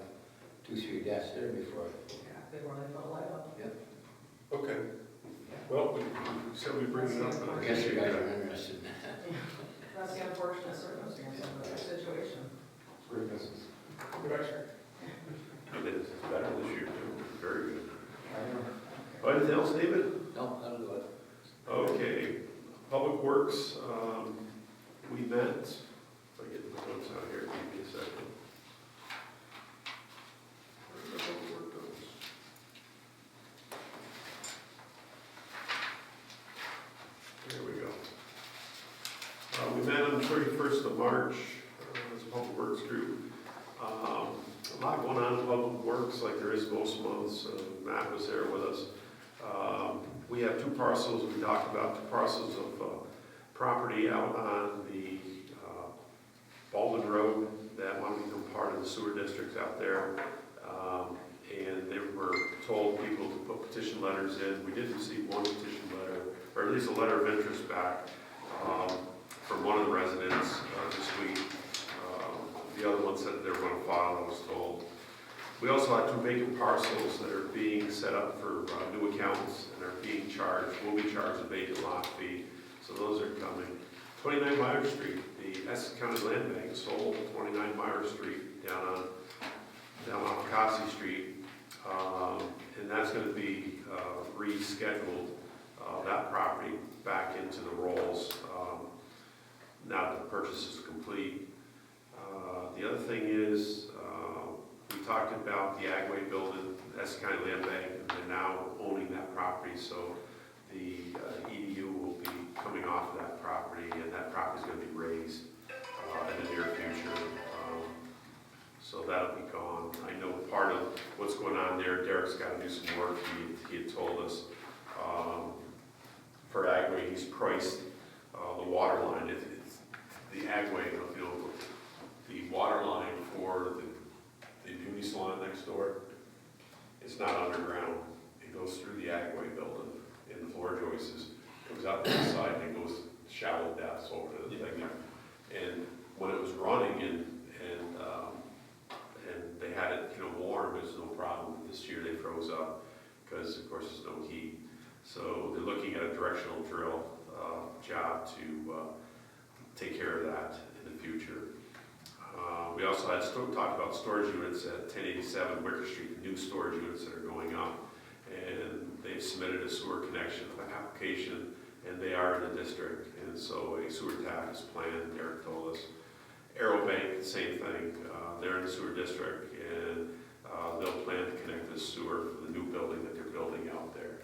2-3 deaths there before. Before they put a light up. Okay. Well, we said we bring it up. and I guess you guys are interested in that. That's the unfortunate circumstance of the situation. It's great business. Good extra. It is, it's better this year too, very good. I know. Anything else, David? No, that'll do it. Okay, Public Works, we met, if I get my notes out here, give me a second. Where did the Public Work goes? There we go. We met on the 31st of March as a Public Works group. A lot going on in Public Works, like there is most months. Matt was there with us. We have 2 parcels, we talked about 2 parcels of property out on the Baldwin Road that want to become part of the sewer districts out there. And they were told people to put petition letters in. We did receive 1 petition letter, or at least a letter of interest back from one of the residents this week. The other one said they were going to file, I was told. We also have 2 vacant parcels that are being set up for new accounts and are being charged, will be charged a vacant lot fee. So those are coming. 29 Meyer Street, the Essex County Land Bank sold 29 Meyer Street down on Picasso Street. And that's going to be rescheduled, that property back into the rolls now that the purchase is complete. The other thing is, we talked about the Agway building, the Essex County Land Bank, and they're now owning that property, so the EDU will be coming off of that property, and that property is going to be raised in the near future. So that'll be gone. I know part of what's going on there, Derek's got to do some work. He had told us for Agway, he's priced the water line. It's the Agway, you know, the water line for the beauty salon next door. It's not underground. It goes through the Agway building in the floor joists, comes out the inside and it goes shallow depths over to the thing there. And when it was running and they had it, you know, warm, there's no problem. This year they froze up because of course there's no heat. So they're looking at a directional drill job to take care of that in the future. We also had talked about storage units at 1087 Wicker Street, new storage units that are going up. And they've submitted a sewer connection application, and they are in the district. And so a sewer tap is planned, Derek told us. Aerobank, same thing. They're in the sewer district, and they'll plan to connect this sewer for the new building that they're building out there.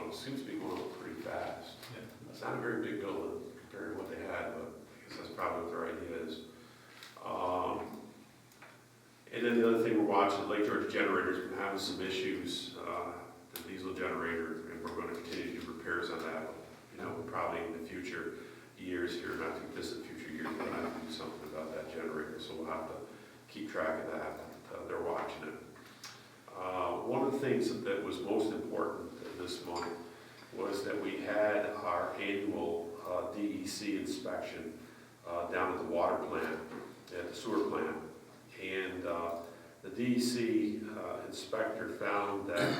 It seems to be going up pretty fast. Yeah. It's not a very big building compared to what they had, but I guess that's probably what their idea is. And then the other thing we're watching, Lake George Generator's been having some issues, the diesel generator, and we're going to continue to do repairs on that. You know, probably in the future years here, not too distant future years, we're going to have to do something about that generator, so we'll have to keep track of that. They're watching it. One of the things that was most important this month was that we had our annual DEC inspection down at the water plant, at the sewer plant. And the DEC inspector found that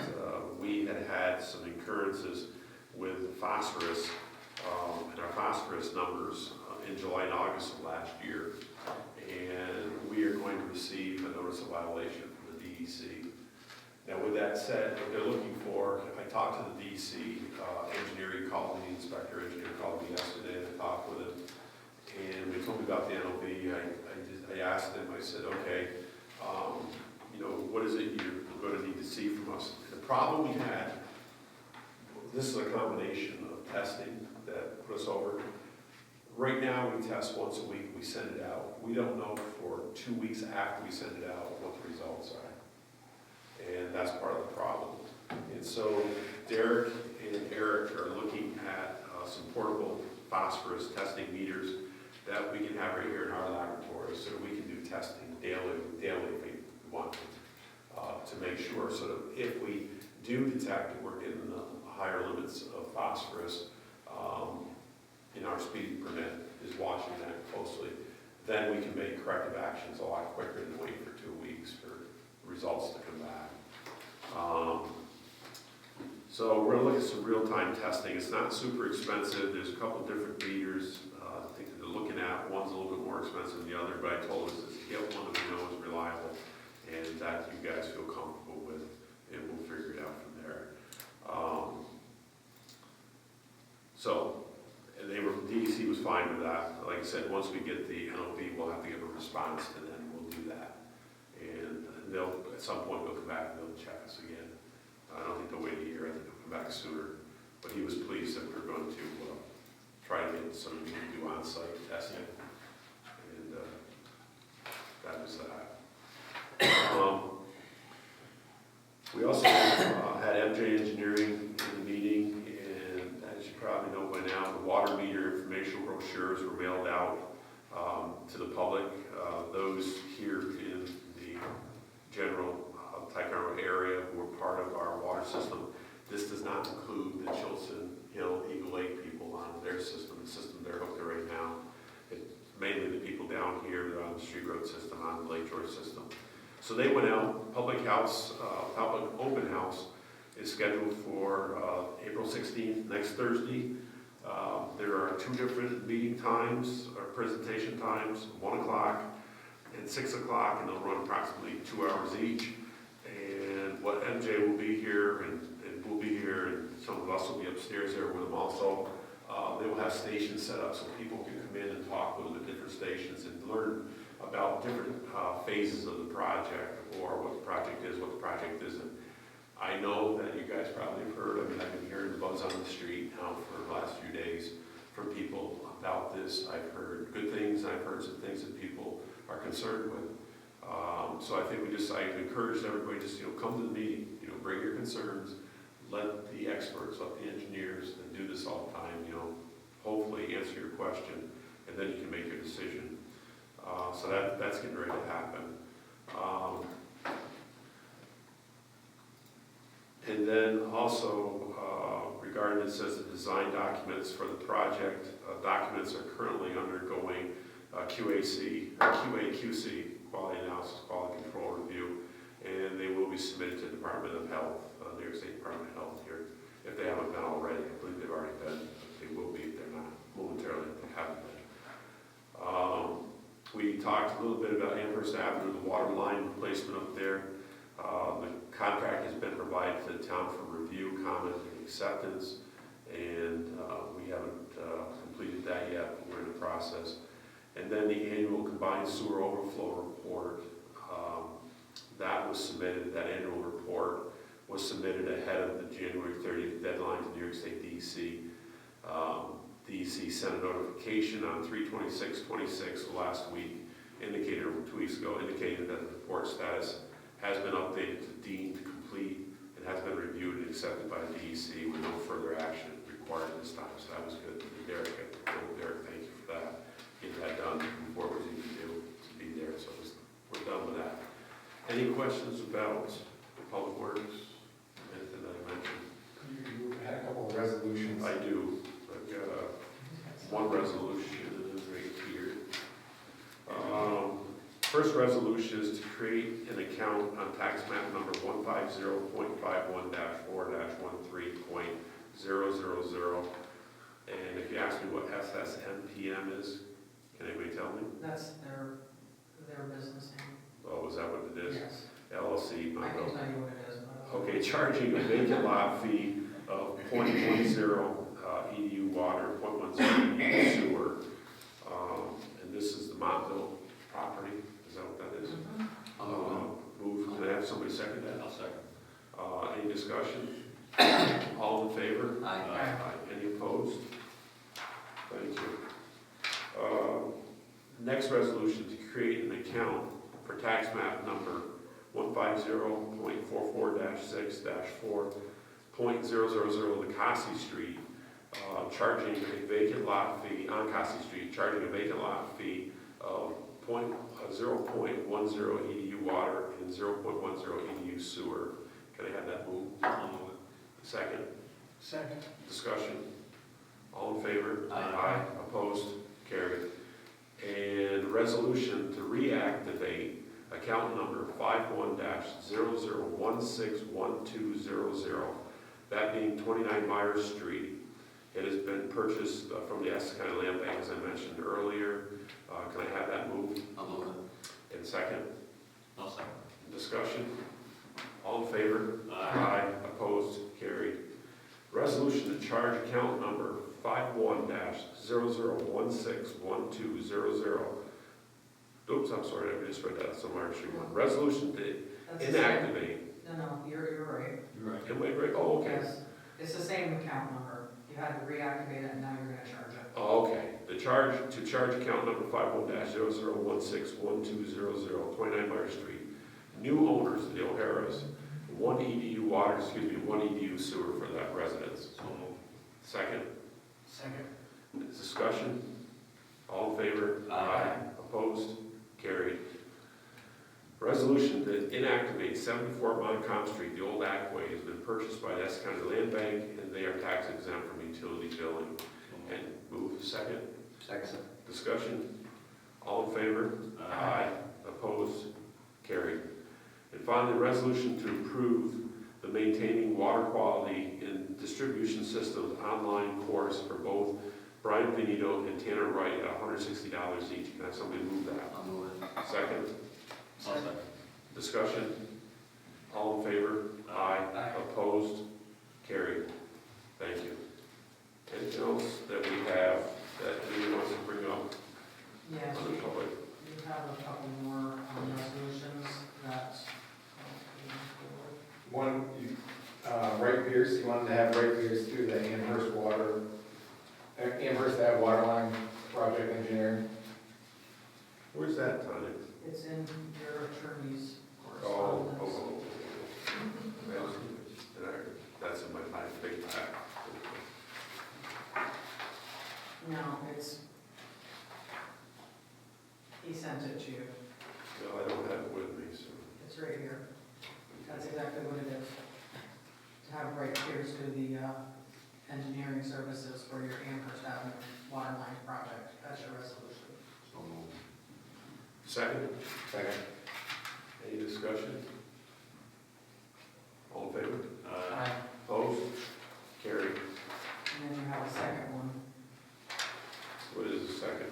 we had some occurrences with phosphorus and our phosphorus numbers in July and August of last year. And we are going to receive a notice of violation from the DEC. Now with that said, what they're looking for, I talked to the DEC engineer, he called me, the inspector engineer called me yesterday, and I talked with him. And they told me about the NOV. I asked them, I said, okay, you know, what is it you're going to need to see from us? The problem we had, this is a combination of testing that put us over. Right now, we test once a week, we send it out. We don't know for 2 weeks after we send it out what the results are. And that's part of the problem. And so Derek and Eric are looking at some portable phosphorus testing meters that we can have right here in our laboratory, so that we can do testing daily if we want to make sure, so that if we do detect that we're getting the higher limits of phosphorus, in our speed permit is watching that closely, then we can make corrective actions a lot quicker than wait for 2 weeks for results to come back. So we're gonna look at some real-time testing. It's not super expensive. There's a couple different meters I think that they're looking at. One's a little bit more expensive than the other, but I told us to get one that we know is reliable and that you guys feel comfortable with, and we'll figure it out from there. And DEC was fine with that. Like I said, once we get the NOV, we'll have to give a response, and then we'll do that. And they'll, at some point, they'll come back and they'll check us again. I don't think they'll wait a year. I think they'll come back sooner. But he was pleased that we're going to try to get some do on-site testing. And that was that. We also had MJ Engineering in the meeting, and as you probably know by now, the water meter informational brochures were mailed out to the public. Those here in the general Ticonderoga area who are part of our water system. This does not include the Chilson Hill Eagle Lake people on their system, the system they're hooked to right now. It's mainly the people down here that are on the Street Road system, on the Lake George system. So they went out, public open house is scheduled for April 16th, next Thursday. There are 2 different meeting times, or presentation times, 1 o'clock and 6 o'clock, and they'll run approximately 2 hours each. And what MJ will be here, and we'll be here, and some of us will be upstairs there with them also. They will have stations set up so people can come in and talk with them at different stations and learn about different phases of the project, or what the project is, what the project isn't. I know that you guys probably have heard, I mean, I've been hearing the buzz on the street now for the last few days from people about this. I've heard good things, I've heard some things that people are concerned with. So I think I encourage everybody just, come to the meeting, bring your concerns, let the experts, let the engineers that do this all the time, hopefully answer your question, and then you can make your decision. So that's getting ready to happen. And then also, regarding it says the design documents for the project, documents are currently undergoing QA/QC, quality analysis, quality control review, and they will be submitted to the Department of Health, New York State Department of Health here, if they haven't been already. I believe they've already been, but they will be if they're not momentarily, if they haven't been. We talked a little bit about Amherst Avenue, the water line replacement up there. The contract has been provided to the town for review, comment, and acceptance, and we haven't completed that yet, but we're in the process. And then the annual combined sewer overflow report, that was submitted, that annual report was submitted ahead of the January 30th deadline to New York State DEC. DEC sent a notification on 3/26/26 last week, indicated, or 2 weeks ago, indicated that the report status has been updated to deemed complete and has been reviewed and accepted by the DEC with no further action required this time. So that was good. Derek, thank you for that. Get that done before it was even due to be there. So we're done with that. Any questions about Public Works? Anything that I mentioned? You had a couple of resolutions. I do. I've got one resolution right here. First resolution is to create an account on tax map number 150.51-4-13.000. And if you ask me what SSMPM is, can anybody tell me? That's their business name. Oh, is that what it is? Yes. LLC. I can tell you what it is. But Okay, charging a vacant lot fee of 0.10 EDU water, 0.10 EDU sewer. And this is the Montville property, is that what that is? Move, can I have somebody second that? I'll second. Any discussion? All in favor? Aye. Any opposed? Next resolution to create an account for tax map number 150.44-6-4.000 Lacassie Street, charging a vacant lot fee, on Cassie Street, charging a vacant lot fee of 0.10 EDU water and 0.10 EDU sewer. Can I have that moved? I'll move it. Second. Second. Discussion. All in favor? Aye. Opposed? Carried. And resolution to reactivate account number 51-00161200, that being 29 Myers Street. It has been purchased from the Essex County Land Bank, as I mentioned earlier. Can I have that moved? I'll move it. And second? I'll second. Discussion. All in favor? Aye. Opposed? Carried. Resolution to charge account number 51-00161200. Oops, I'm sorry, I just read that, so Myers Street one. Resolution to That's the same. inactivate. No, you're right. You're right. Am I right? Oh, okay. Yes, it's the same account number. You had to reactivate it and now you're gonna charge it. Oh, okay. To charge account number 51-00161200, 29 Myers Street. New owners, the O'Haras, 1 EDU water, 1 EDU sewer for that residence. So moved. Second. Second. Discussion? All in favor? Aye. Opposed? Carried. Resolution to inactivate 74 Montcalm Street, the old Ackway, has been purchased by the Essex County Land Bank, and they are tax exempt from utility billing. And move. Second. Second. Discussion? All in favor? Aye. Opposed? Carried. And finally, resolution to approve the Maintaining Water Quality in Distribution Systems online course for both Brian Benito and Tanner Wright at $160 each. Can I have somebody move that? I'll move it. Second. I'll second. Discussion? All in favor? Aye. Aye. Opposed? Carried. Thank you. Anything else that we have that anyone wants to bring up Yes, on the public? you have a couple more resolutions that. One, Wright Pierce, you wanted to have Wright Pierce do the Amherst Ave water line project engineering. Where's that, Tanya? It's in your attorney's Oh, correspondence. That's in my big pack. No, he sent it to you. No, I don't have it with me, so. It's right here. That's exactly what it is. To have Wright Pierce do the engineering services for your Amherst Avenue water line project. That's your resolution. So moved. Second, Second. any discussion? All in favor? Aye. Opposed? Carried. And then you have a second one. What is the second?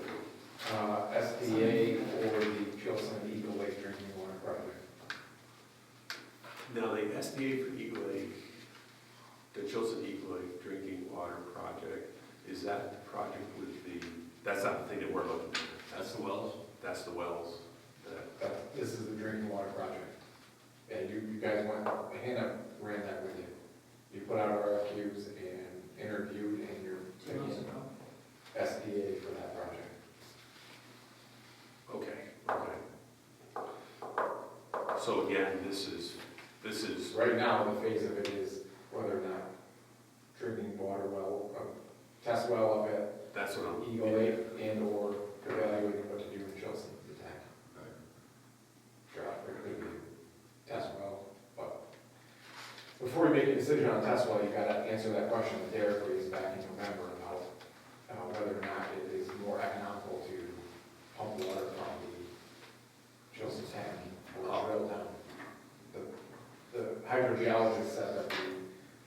SDA for the Chilson Eagle Lake Drinking Water Project. Now, the SDA for Eagle Lake, the Chilson Eagle Lake Drinking Water Project, is that the project with that's not the thing that we're looking at? That's the wells? That's the wells. This is the drinking water project. And you guys went, Hannah ran that with you. You put out RFQs and interviewed, and you're 2 months ago. SDA for that project. Okay. So again, this is, Right now, the phase of it is whether or not drinking water well, test well up at that's what I'm. Eagle Lake and/or evaluating what to do in Chilson, the tank. Drop, or could be test well, but before you make a decision on test well, you gotta answer that question that Derek raised back in November about whether or not it is more economical to pump water from the Chilson tank or drill down. The hydrogeologist said that the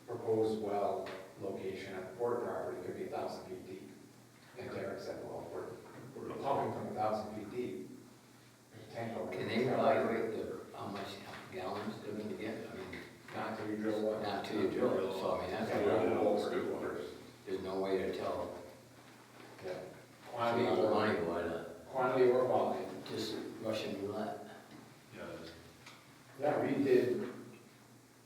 proposed well location at the port property could be 1,000 feet deep. And Derek said, well, we're pumping from 1,000 feet deep. There's a tank over Can there. they evaluate how much gallons they're going to get? I mean, Not till you drill well. not till you drill it, so I mean, that's, Yeah, drill wells are good waters. there's no way to tell. Yeah. So Quantity you or, money, why not? quantity or quality. Just Russian roulette. Yeah, it is. Yeah, we did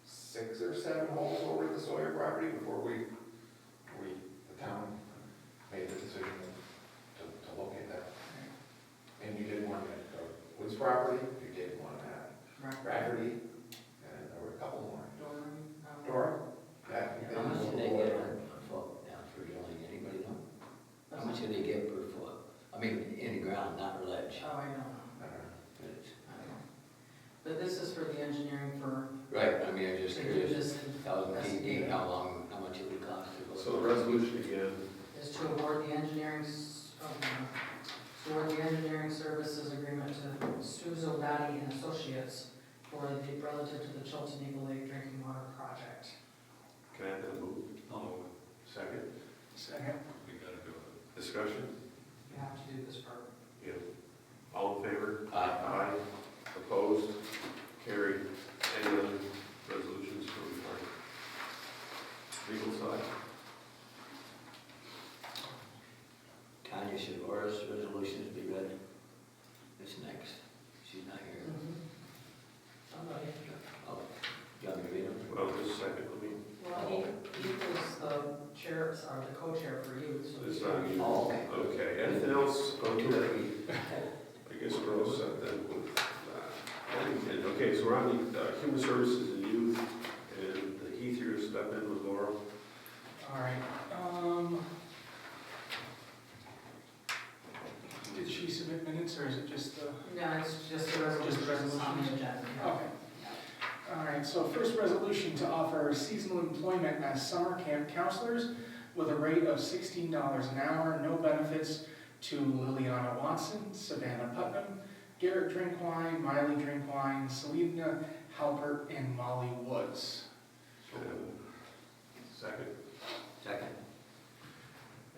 6 or 7 holes over the Sawyer property before the town made the decision to locate that. mean, in the ground, not ledge. Oh, I know, It's- I know. But this is for the engineering for, Right, I mean, I'm just to do curious, this, 1,000 feet deep, how long, how much it would cost to go. So the resolution again, is to award the engineering, to award the engineering services agreement to Suzo Dottie and Associates for the, relative to the Chilton Eagle Lake Drinking Water Project. can I have that move? Oh, Second, Second. we gotta do it. discussion? You have to do this part. Yeah. All in favor? Aye. Aye. Opposed? Carried. Any other resolutions from our legal side? Tanya, should Laura's resolutions be read? It's next. She's not here. Somebody. Oh, you want me to read them? Well, just a second, let me, Well, he was the chair, or the co-chair for you, so. it's not you. Oh, okay. Okay, anything else? Okay. I guess we're all set then with that. Okay, so we're on the Human Services and Youth, and Heath, you're gonna step in with Laura. All right. Did she submit minutes, or is it just the? No, it's just a resolution. Just a resolution. On the agenda. Okay. All right, so first resolution to offer seasonal employment as summer camp counselors with a rate of $16 an hour, no benefits, to Liliana Watson, Savannah Putnam, Garrett Drinkwine, Miley Drinkwine, Selena Halpert, and Molly Woods. And second, Second.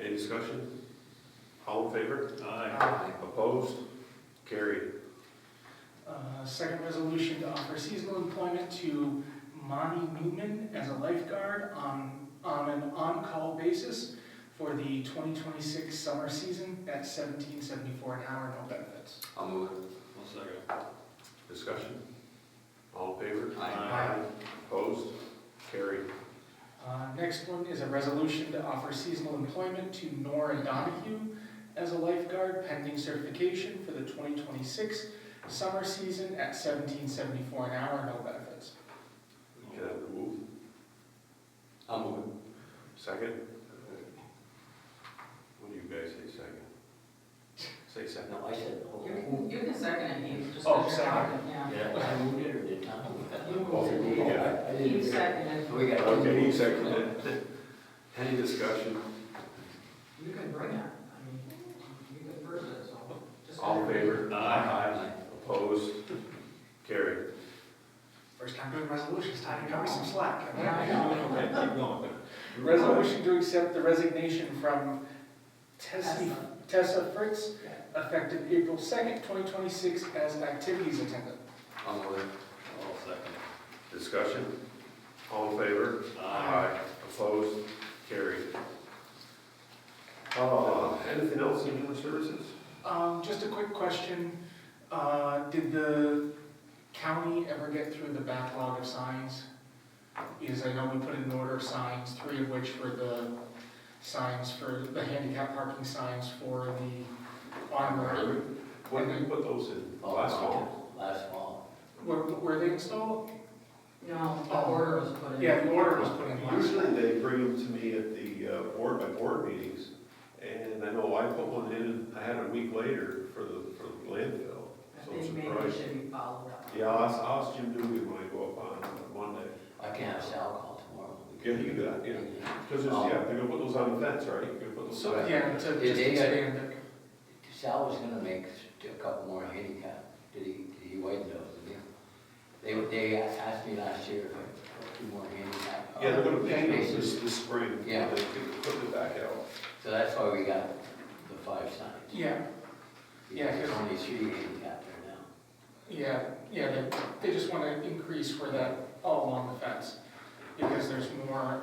any discussion? All in favor? Aye. Opposed? Carried. Second resolution to offer seasonal employment to Monty Newman as a lifeguard on an on-call basis for the 2026 summer season at $17.74 an hour, no benefits. I'll move it. One second. Discussion? All in favor? Aye. Opposed? Carried. Next one is a resolution to offer seasonal employment to Nora Donahue as a lifeguard pending certification for the 2026 summer season at $17.74 an hour, no benefits. Can I have the move? I'll move it. Second? What do you guys say, second? Say second. No, I said, oh, You can second it, Heath, just Oh, because you're second. talking, yeah. did I move it or did Tom move it? You Both of you, yeah. I didn't Heath hear. seconded. So we got. Okay, he seconded. Any discussion? You can bring it, I mean, you can first it, so. just- All in favor? Aye. Opposed? Carried. First time doing resolutions, Tanya, cut me some slack. Yeah, I know. Okay, keep going. Resolution to accept the resignation from Tessa Fritz, effective April 2nd, 2026, as an activities attendant. I'll move it. I'll second it. Discussion? All in favor? Aye. Opposed? Carried. Anything else in human services? Just a quick question. Did the county ever get through the backlog of signs? Because I know we put in an order of signs, 3 of which were the signs for the handicap parking signs for the armory. When did we put those in? Last fall? Last fall. Were they installed? No, the order was put in. Yeah, the order was put in last. Usually they bring them to me at the board by board meetings, and I know I put one in, and I had it a week later for the landfill. I So I'm think maybe it surprised. should be followed up. Yeah, I'll ask Jim Dugan when I go up on Monday. I can have Sal call tomorrow. Yeah, you do that, yeah. Because they're gonna put those on the fence, right? You're gonna put those. So, Yeah, to Did just they, expand it. Sal was gonna make a couple more handicap. Did he widen those, did he? They asked me last year for 2 more handicap. Yeah, they're gonna paint them spaces. this spring. Yeah. They can put it back out. So that's why we got the 5 signs. Yeah, Yeah, Because there's 'cause- only 3 handicap there now. yeah, they just want to increase where that, all along the fence. Because there's more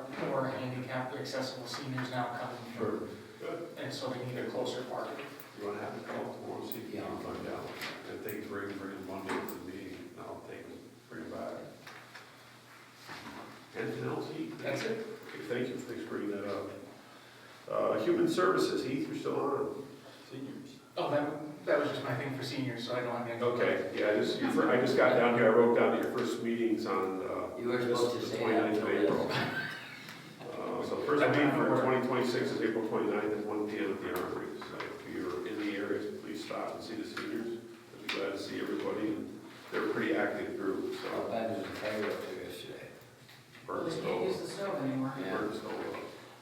handicapped accessible seniors now coming through. Good. And so they need a closer parking. You wanna have a call tomorrow, see if you can find out. If they can bring them Monday to the meeting, I'll take them, bring them back. Anything else, Heath? That's it. Okay, thank you, thanks for bringing that up. Human Services, Heath, you're still on? Seniors. Oh, that was just my thing for seniors, so I don't have any. Okay, yeah, I just got down here, I wrote down your first meetings on, You were this supposed is to the say 29th that of until April. this. So first meeting for 2026 is April 29th at 1 PM at the Armory, so if you're in the area, see the seniors. I'd be glad to see everybody, and they're a pretty active group, How so. bad was the fire up there yesterday? Burn They can't use stove, the stove anymore. Yeah. burn stove.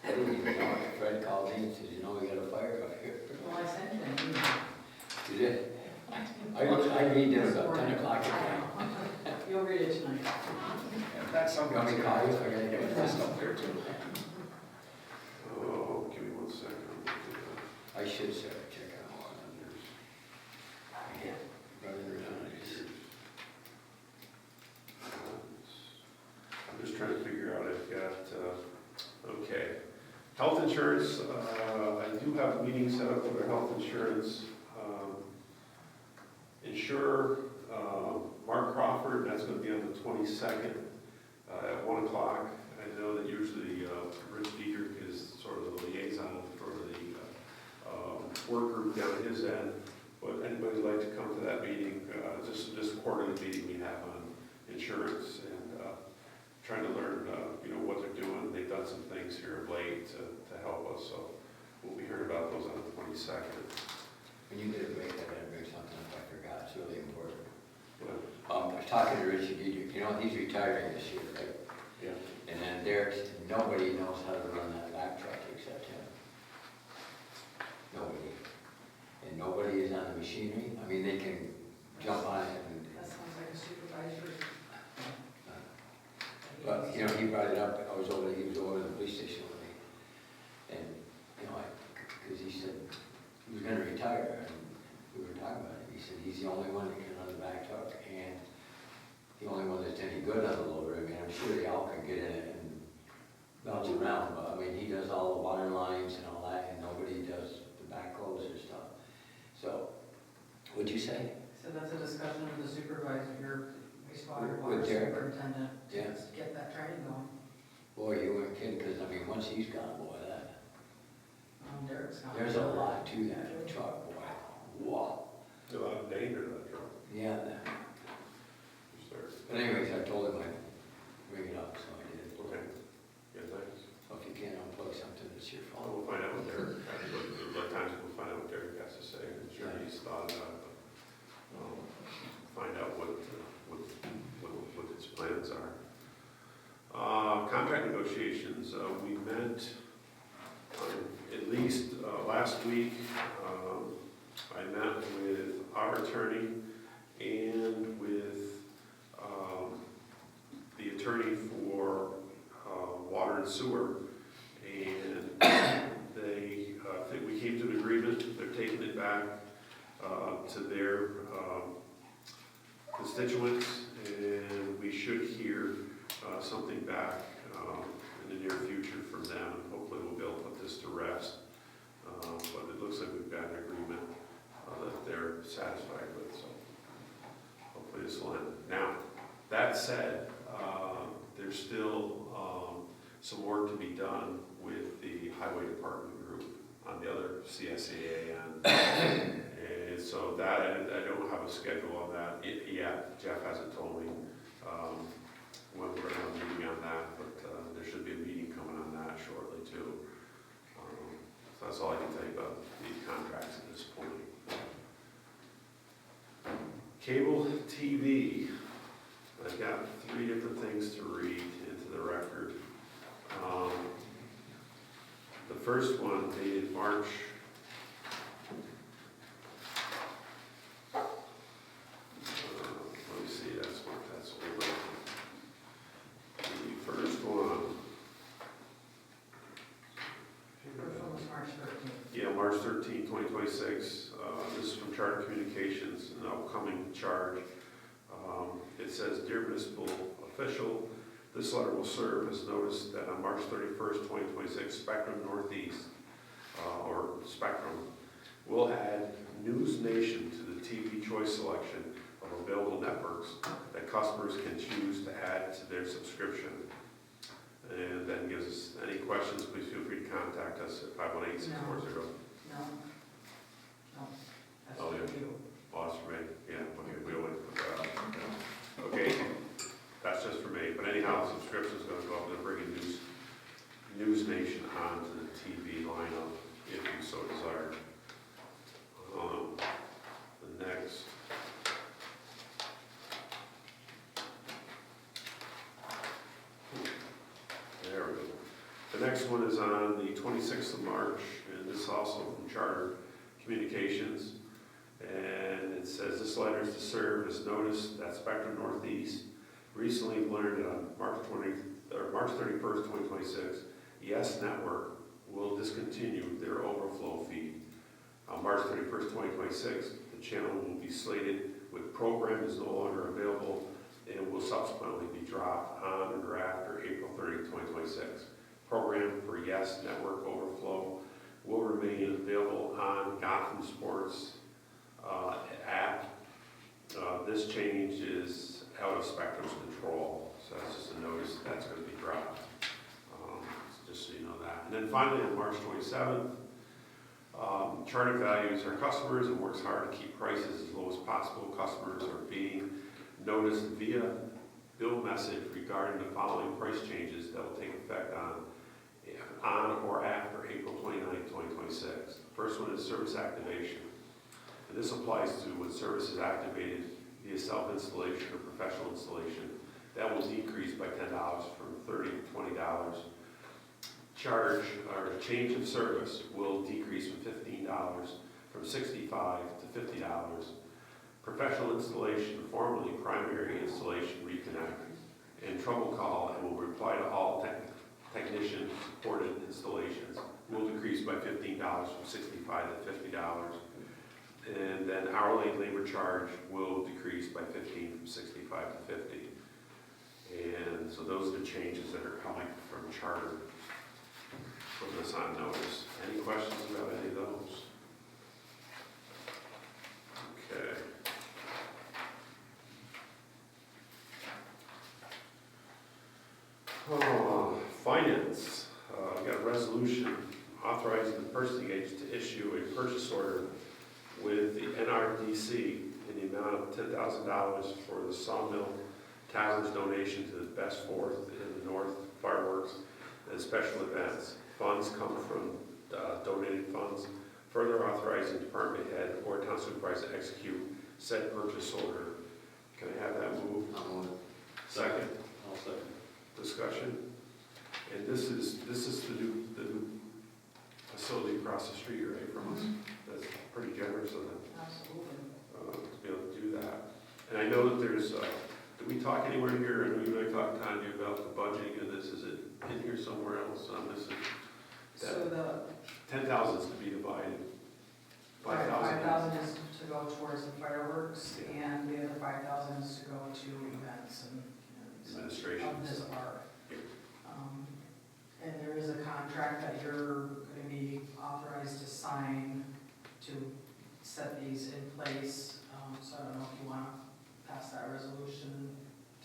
I didn't even know. Fred called me and said, you know, we got a fire up here. Well, I sent you an email. You did? I read it about 10 o'clock at night. You'll read it tonight. That's You something. want me to call you? I gotta get That's this. up there too. Oh, give me 1 second. I should start checking out on it. I can't run around. I just- I'm just trying to figure out, I've got, okay. Health insurance, I do have a meeting set up with our health insurance insurer, Mark Crawford, that's gonna be on the 22nd at 1 o'clock. I know that usually Rich Dietrich is sort of the liaison for the work group down at his end, but anybody who'd like to come to that meeting, just a quarterly meeting we have on insurance and trying to learn, what they're doing. They've done some things here of late to help us, so we'll be hearing about those on the 22nd. When you get a break, I gotta bring something up I forgot. It's really important. But, I was talking to Richard Dietrich. You know, he's retiring this year, right? yeah, And then Derek, nobody knows how to run that back truck except him. Nobody. And nobody is on the machinery. I mean, they can jump on it and, That sounds like a supervisor. but, you know, he brought it up. He was over at the police station with me. And, because he said he was gonna retire, and we were talking about it. He said he's the only one that can run the back truck, and the only one that's any good on the loader. I mean, I'm sure y'all can get in it and bounce around, but I mean, he does all the water lines and all that, and nobody does the backhoes or stuff. So, what'd you say? So that's a discussion with the supervisor, your wastewater With water Derek? superintendent, to Yeah. get that training going. Boy, you weren't kidding, because I mean, once he's gone, boy, Derek's not. there's a lot to that truck, boy. Wow. a lot of danger to that truck. Yeah, Sure. but anyways, I told him I'd bring it up, so I did. Okay, yeah, thanks. So if you can't unplug something, it's your fault. We'll find out what Derek, a lot of times we'll find out what Derek has to say. I'm sure he's thought about it, but find out what his plans are. Contract negotiations, we met at least last week. I met with our attorney and with the attorney for water and sewer. And they, I think we came to an agreement. They're taking it back to their constituents, and we should hear something back in the near future from them, and hopefully we'll be able to put this to rest. But it looks like we've got an agreement that they're satisfied with, so hopefully this will end. Now, that said, there's still some work to be done with the highway department group on the other CSEA end. And so that, I don't have a schedule on that yet. Jeff hasn't told me when we're going to have a meeting on that, but there should be a meeting coming on that shortly too. So that's all I can tell you about these contracts at this point. Cable TV. I've got 3 different things to read into the record. The first one dated March. Let me see, that's older. The first one. First one was March 13th. Yeah, March 13, 2026. This is from Charter Communications, an upcoming charge. It says, "Dear municipal official, this letter will serve as notice that on March 31st, 2026, Spectrum Northeast, or Spectrum, will add News Nation to the TV choice selection of available networks that customers can choose to add to their subscription." And then gives us any questions, please feel free to contact us at 518-640. No. No. That's Oh, yeah. for you. Lost for me, yeah, okay, we always put that up. Okay, that's just for me, but anyhow, the subscription's gonna go up, they're bringing News Nation onto the TV lineup, if you so desire. The next one is on the 26th of March, and this is also from Charter Communications. And it says, this letter is to serve as notice that Spectrum Northeast recently learned on March 31st, 2026, Yes Network will discontinue their overflow feed. On March 31st, 2026, the channel will be slated with program is no longer available and will subsequently be dropped on or after April 30, 2026. Program for Yes Network overflow will remain available on Gotham Sports app. This change is out of Spectrum's control, so that's just a notice that's going to be dropped. Just so you know that. And then finally, on March 27th, Charter values our customers and works hard to keep prices as low as possible. Customers are being noticed via bill message regarding the following price changes that will take effect on or after April 29, 2026. The first one is service activation. And this applies to when service is activated via self-installation or professional installation. That will decrease by $10 from $30 to $20. Charge or change of service will decrease from $15 from $65 to $50. Professional installation, formerly primary installation, reconnect, and trouble call, and will reply to all technician supported installations, will decrease by $15 from $65 to $50. And then hourly labor charge will decrease by 15 from 65 to 50. And so those are the changes that are coming from Charter from this on notice. Any questions about any of those? Okay. Finance. We got a resolution authorizing the purchasing agent to issue a purchase order with the NRDC in the amount of $10,000 for the Sawmill Tavern's donation to the Best Fourth in the North fireworks and special events. Funds come from donated funds. Further authorizing department head or town supervisor to execute said purchase order. Can I have that move? I'll move it. Second. I'll second. Discussion. And this is the new facility across the street, right, from us. That's pretty generous of them Absolutely. to be able to do that. And I know that there's, did we talk anywhere here? I know you really talked to Tanya about the budgeting of this. Is it in here somewhere else? This is So the 10,000 is to be divided. 5,000. 5,000 is to go towards the fireworks, and the other 5,000 is to go to events and Administration. of this art. And there is a contract that you're going to be authorized to sign to set these in place. So I don't know if you want to pass that resolution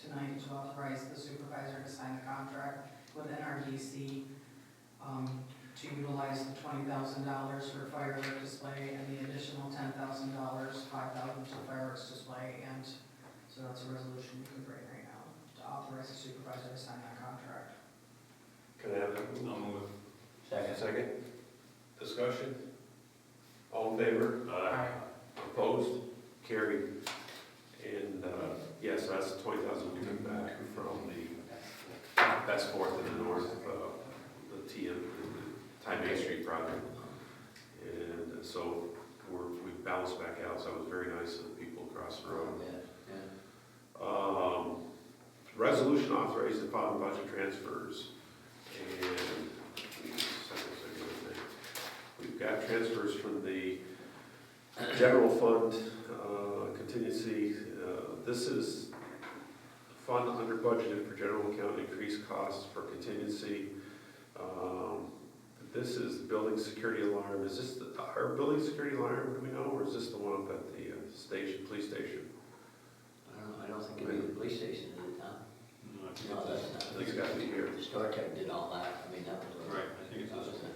tonight to authorize the supervisor to sign the contract with NRDC to utilize the $20,000 for firework display and the additional $10,000, $5,000 for fireworks display. And so that's a resolution you can bring right now to authorize the supervisor to sign that contract. Can I have that move? I'll move it. Second. Discussion? All in favor? Aye. Opposed? Carried. And, yes, that's 20,000 we took back from the Best Fourth in the North, the Time Main Street project. And so we balanced back out, so it was very nice of the people across the road. Yeah. Resolution authorizing the following budget transfers. And we've got transfers from the general fund contingency. This is fund under budgeted for general account increased costs for contingency. This is building security alarm. Is this our building security alarm, do we know, or is this the one up at the police station? I don't think it'd be the police station, is it, Tom? No, I think No, it's that's I not. think it's got to be here. The Star Tech did all that, I mean, that was. right. I think it's that this. was it.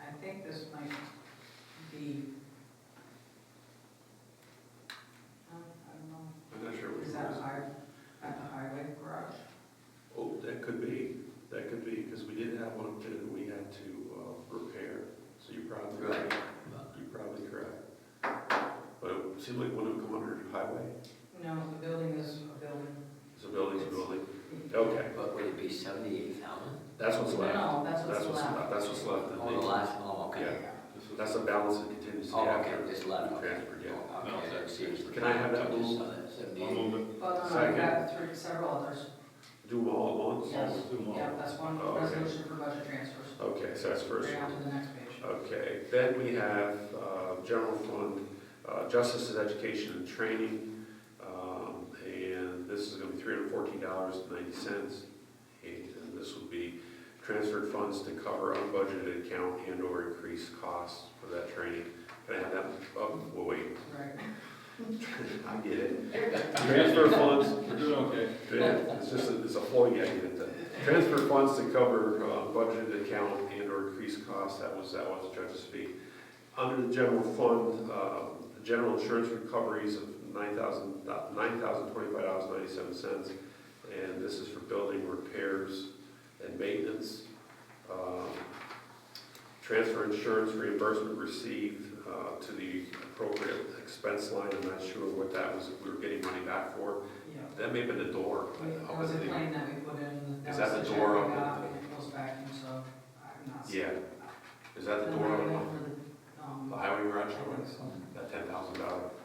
I think this might be, I don't know, I'm not sure. is that at the highway garage? Oh, that could be, because we did have one that we had to repair, so you're probably right. You're probably correct. But it seemed like one would come under highway. No, the building is a building. It's a building's a building. Okay, But would it be 78,000? that's what's left. No, that's what's left. That's what's left. in Oh, the the- last, oh, okay. Yeah. That's the balance of contingency Oh, after okay, just left, okay. transferred, yeah. Oh, No, okay, that's- I see. Can I have that I just moved? saw that, I'll 78. move it. But no, Second. you got several others. Do them all at once? Yes. Do them all. Yeah, that's one Oh, okay. resolution for budget transfers. Okay, so that's first. Right on to the next page. Okay, then we have general fund, justice and education and training, and this is gonna be $314.90. And this will be transferred funds to cover unbudgeted account and or increased costs for that training. Can I have that, oh, well, wait, Right. I get it. Transfer funds, We're doing okay. yeah, it's just, it's a flow, yeah, you get that. Transfer funds to cover budgeted account and or increased costs, that was the judge's fee. Under the general fund, the general insurance recoveries of $9,025.97, and this is for building repairs and maintenance. Transfer insurance reimbursement received to the appropriate expense line, I'm not sure what that was, if we were getting money back for. Yeah. That may have been the door. That was a claim that we put in. Is was that the check door we up got, at and it goes back, and so I'm not. Yeah. Is that the Then door I on went for the, the highway garage I door? think so. That $10,000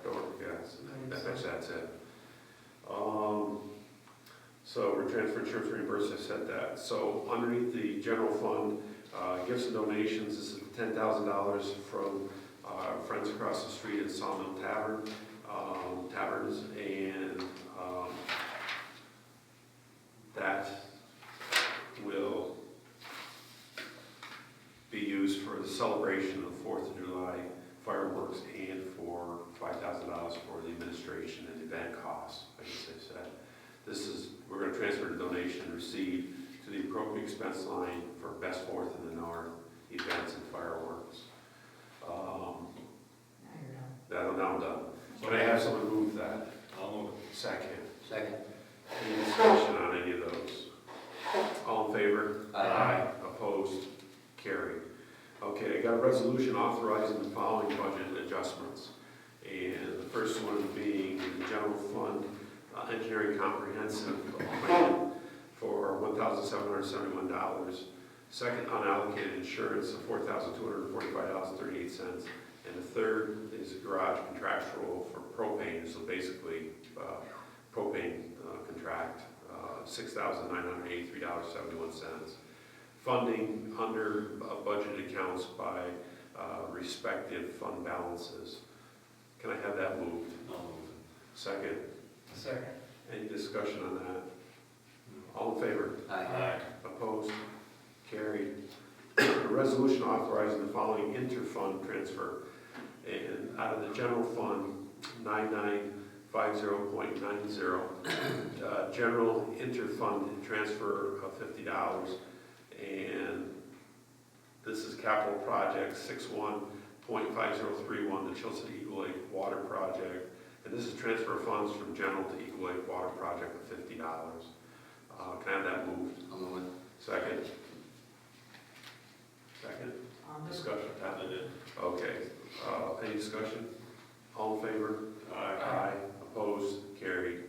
door, yes, I bet that's it. So we're transferring insurance reimbursement, I said that. So underneath the general fund, gifts and donations, this is $10,000 from friends across the street at Sawmill Taverns, and that will be used for the celebration of 4th of July fireworks and for $5,000 for the administration and event costs, I guess they said. This is, we're going to transfer the donation received to the appropriate expense line for Best 4th in the North events and fireworks. Now you're done. Now I'm done. Can I have someone move that? I'll move it. Second. Second. Any discussion on any of those? All in favor? Aye. Opposed? Carried. Okay, I got a resolution authorizing the following budget adjustments. And the first one being the general fund engineering comprehensive plan for $1,771. Second, unallocated insurance of $4,245.38. And the third is garage contractual for propane, so basically propane contract, $6,983.71. Funding under budget accounts by respective fund balances. Can I have that moved? I'll move it. Second. Second. Any discussion on that? All in favor? Aye. Opposed? Carried. A resolution authorizing the following inter-fund transfer. And out of the general fund, 9950.90, general inter-fund transfer of $50. And this is capital project 61.5031, the Chillicothe Eagle Lake Water Project. And this is transfer funds from general to Eagle Lake Water Project of $50. Can I have that moved? I'll move it. Second? Second? Discussion, I did. okay. Any discussion? All in favor? Aye. Opposed? Carried.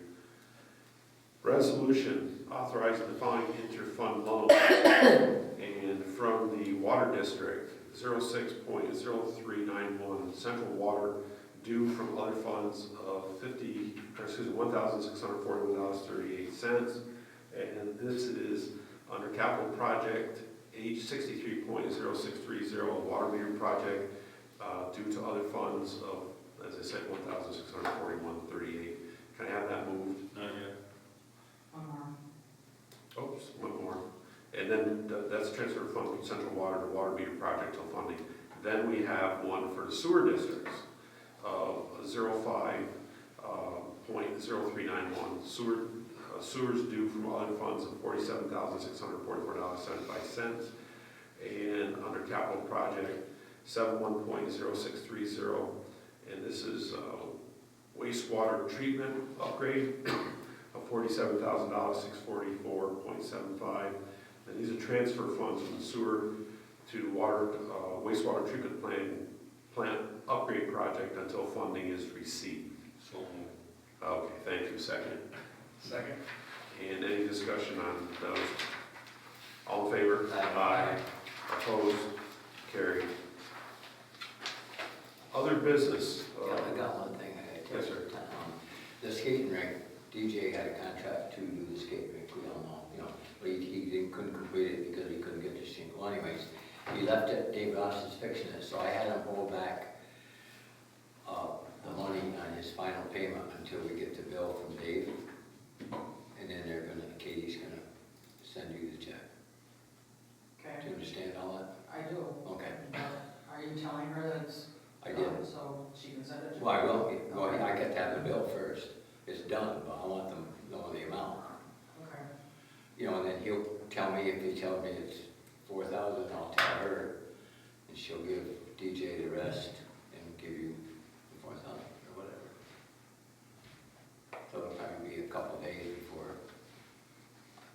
Resolution authorizing the following inter-fund loans. And from the Water District, 06.0391, Central Water due from other funds of $1,641.38. And this is under capital project H63.0630, water meter project, due to other funds of, as I said, $1,641.38. Can I have that moved? Not yet. One more. Oops, one more. And then that's transfer fund from central water to water meter project till funding. Then we have one for the sewer districts of 05.0391. Sewers due from other funds of $47,644.75. And under capital project 71.0630. And this is wastewater treatment upgrade of $47,644.75. And these are transfer funds from the sewer to water, wastewater treatment plant upgrade project until funding is received. So moved. Okay, thank you. Second. Second. And any discussion on those? All in favor? Aye. Opposed? Carried. Other business? Yeah, I got one thing I gotta tell Yes, you. sir. The skating rink, DJ had a contract to do the skating rink, we all know, you know, but couldn't complete it because he couldn't get the shingle. Well, anyways, he left it, Dave Ross is fixing it, so I had him hold back the money on his final payment until we get the bill from Dave. And then Katie's gonna send you the check. Do Okay, you understand all that? I do. Okay, Are you telling her that it's I did. done, so she can send it to? Well, I will, well, I got to have the bill first. It's done, but I want them to know the amount. Okay, You know, and then he'll tell me, if he tells me it's 4,000, I'll tell her, and she'll give DJ the rest and give you the 4,000 or whatever. So it'll probably be a couple of days before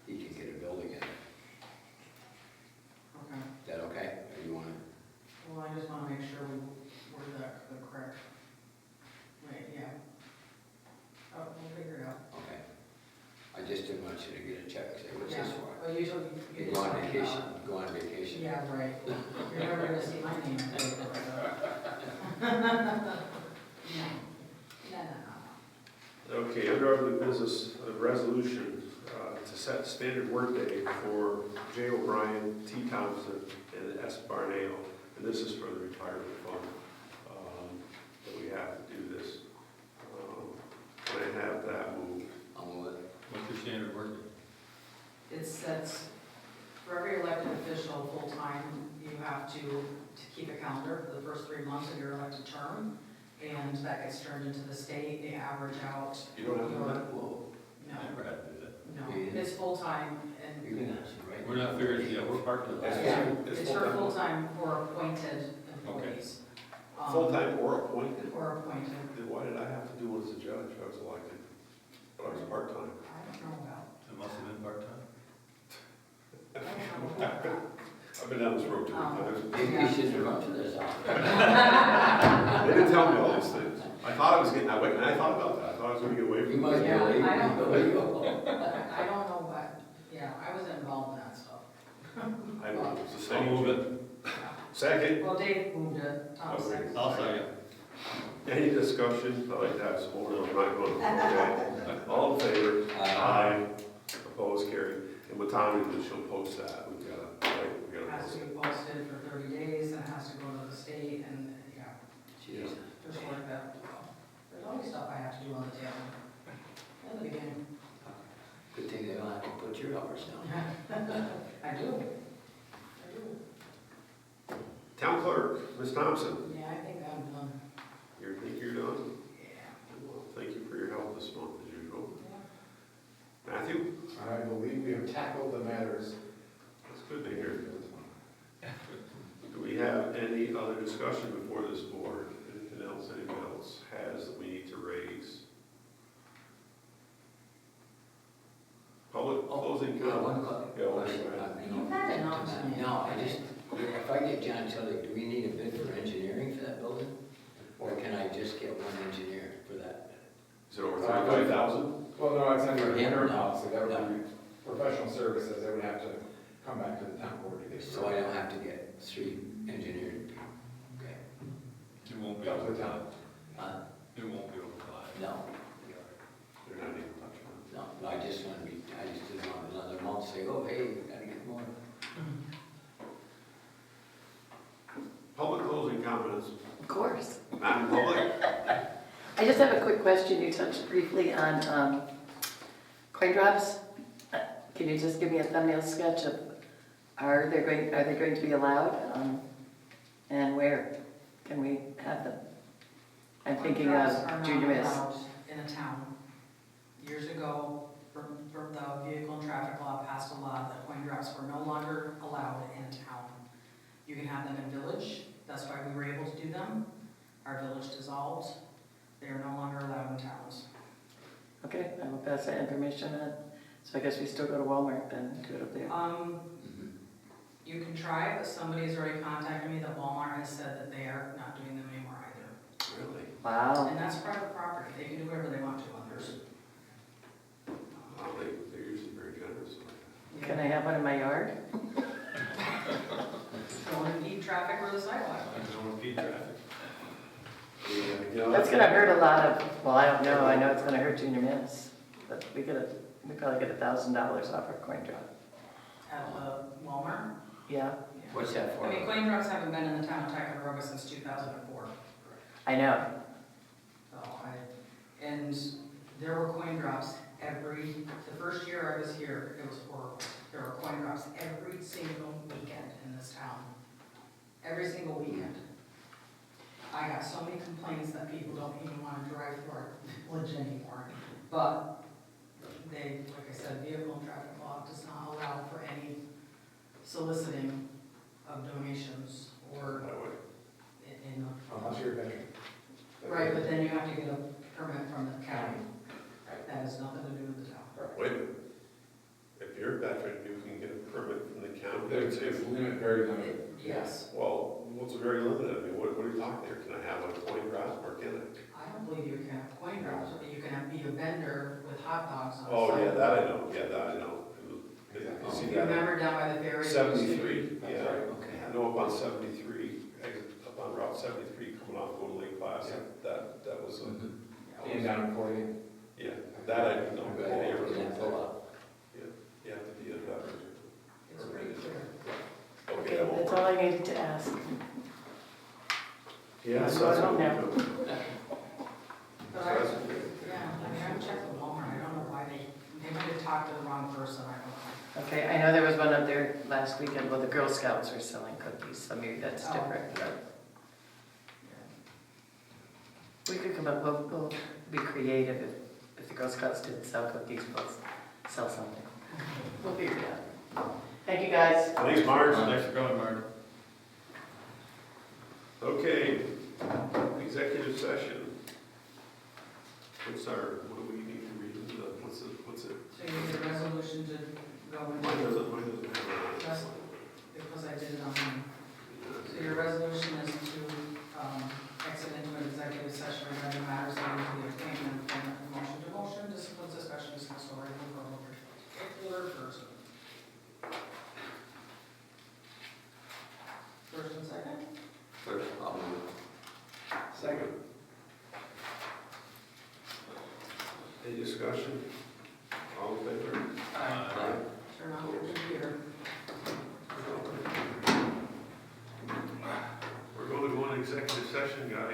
he can get a bill again. okay. Is that okay? Or you want to? Well, I just wanna make sure we word that the correct. Wait, yeah. Oh, we'll figure it out. Okay. I just didn't want you to get a check, say, what's this for? Well, usually you You just go on find vacation, out. go on vacation. Yeah, right. You're never gonna see my name in the paper. No. Okay, under other business, a resolution to set standard workday for J. O'Brien, T. Thompson, and S. Barneo. And this is for the retirement fund, that we have to do this. Can I have that moved? I'll move it. What's your standard work? It sets, for every elected official, full-time, you have to keep a calendar for the first 3 months of your elected term, and that gets turned into the state, they average out. You don't have to do that? Whoa, No, I never had to do that. no, it's full-time, and you can answer, right? We're not figuring, yeah, we're part-time. yeah, it's for full-time or appointed employees. Full-time or appointed? Or appointed, Then why did I have to do it as a judge? I was elected, but I was part-time. I don't know about. It must have been part-time. I don't know about that. I've been down this road too many times. Maybe you should have run to this office. They didn't tell me all these things. I thought I was getting, I thought about that. I thought I was gonna get away You from must it. be Yeah, I illegal. don't- illegal. I don't know, but, yeah, I was involved in that stuff. I don't know, it's the I'll same. move it. Second, Well, Dave moved it, Tom Okay. seconded. I'll second. any discussion? I like to have some order, I'm not going to, okay? All in favor? Aye. Opposed, carried. And what Tommy will do, she'll post that. We've got to, right, we It got to has post to it. be posted for 30 days, and it has to go to the state, and, yeah, Jeez. just like that. There's always stuff I have to do on the tail end. In the beginning. Good thing they don't have to put your hours down. I do. I do. Town clerk, Ms. Thompson, Yeah, I think I'm done. you think you're done? Yeah. Well, thank you for your help this month, as usual. Yeah. Matthew? I believe we have tackled the matters. That's good to hear. Do we have any other discussion before this board? Anything else anyone else has that we need to raise? Public closing Yeah, comment? one Yeah, question. go ahead. You've had enough tonight. No, I just, if I get John Tully, do we need a bid for engineering for that building? Or can I just get one engineer for that? Is it over 35,000? Well, no, it's under For him, their no. policy, that would be professional services, they would have to come back to the town board to get. So I don't have to get 3 engineered people? Okay. It won't be Up to over the town. time. It won't be over time. No, They're not even touching it. no, I just want to be, I just didn't want another month to say, oh, hey, gotta get more. Public closing comments. Of course. Madam Public? I just have a quick question. You touched briefly on coin drops. Can you just give me a thumbnail sketch of, are they going to be allowed? And where can we have them? I'm thinking Contracts of are not junior miss. allowed in a town. Years ago, the vehicle and traffic law passed a law that coin drops were no longer allowed in a town. You can have them in village, that's why we were able to do them. Our village dissolved, they are no longer allowed in towns. Okay, I will pass that information on. So I guess we still go to Walmart then, do it up there. You can try, but somebody's already contacted me that Walmart has said that they are not doing them anymore either. Really? Wow. And that's private property, they can do whatever they want to on theirs. They usually Can I have one in my yard? Don't impede traffic or the sidewalk. I don't want to feed traffic. You know, That's gonna hurt a lot of, well, I don't know, I know it's gonna hurt Junior Miss, but we probably get $1,000 off our coin drop. At Walmart. Yeah, What's that for? I mean, coin drops haven't been in the town of Ticonderoga since 2004. I know. And there were coin drops the first year I was here, it was horrible. There were coin drops every single weekend in this town. Every single weekend. I got so many complaints that people don't even want to drive through our village anymore. But they, like I said, vehicle and traffic law does not allow for any soliciting of donations or in Unless you're a veteran. right, but then you have to get a permit from the county. That has nothing to do with the town. Wait a minute. If you're a veteran, you can get a permit from the county It's too. very limited. Yes, Well, what's very limited? I mean, what are you talking there? Can I have a coin drop or can I? I don't believe you can have coin drops, but you can be a vendor with hot dogs on the Oh, side. yeah, that I know. Yeah, that I know. You see You that? remember down by the ferry? there used to be- 73, That's yeah. right. Okay. I know up on 73, up on Route 73 coming off Golden Lake Plaza. That was, And down in 40. yeah, that I didn't know. Good. Yeah, We're gonna fill up. You have to be a veteran. It's pretty clear. Okay, Okay, that won't that's work. all I needed to ask. Yeah, So so that's I don't what know. we'll do. But So I, that's- yeah, I mean, I checked with Walmart, I don't know why they might have talked to the wrong person, I don't know. Okay, I know there was one up there last weekend, well, the Girl Scouts were selling cookies, so maybe that's Oh. different, but we could come up, we'll be creative if the Girl Scouts didn't sell cookies, we'll sell something. We'll figure it out. Thank you, guys. Thanks, Marge. Thanks for coming, Mark. Okay, executive session. What do we need to read into the, what's it? So you need a resolution to go Mine into, doesn't have That's because I did it on mine. So your resolution is to, exit into an executive session regarding matters relating to the appointment, employment, promotion, discipline, discussion, discuss, or remove from a particular person. First and second? First, I'll move. Second. Any discussion? All in favor? Aye. Turn on your computer. We're going to go into executive session, guys.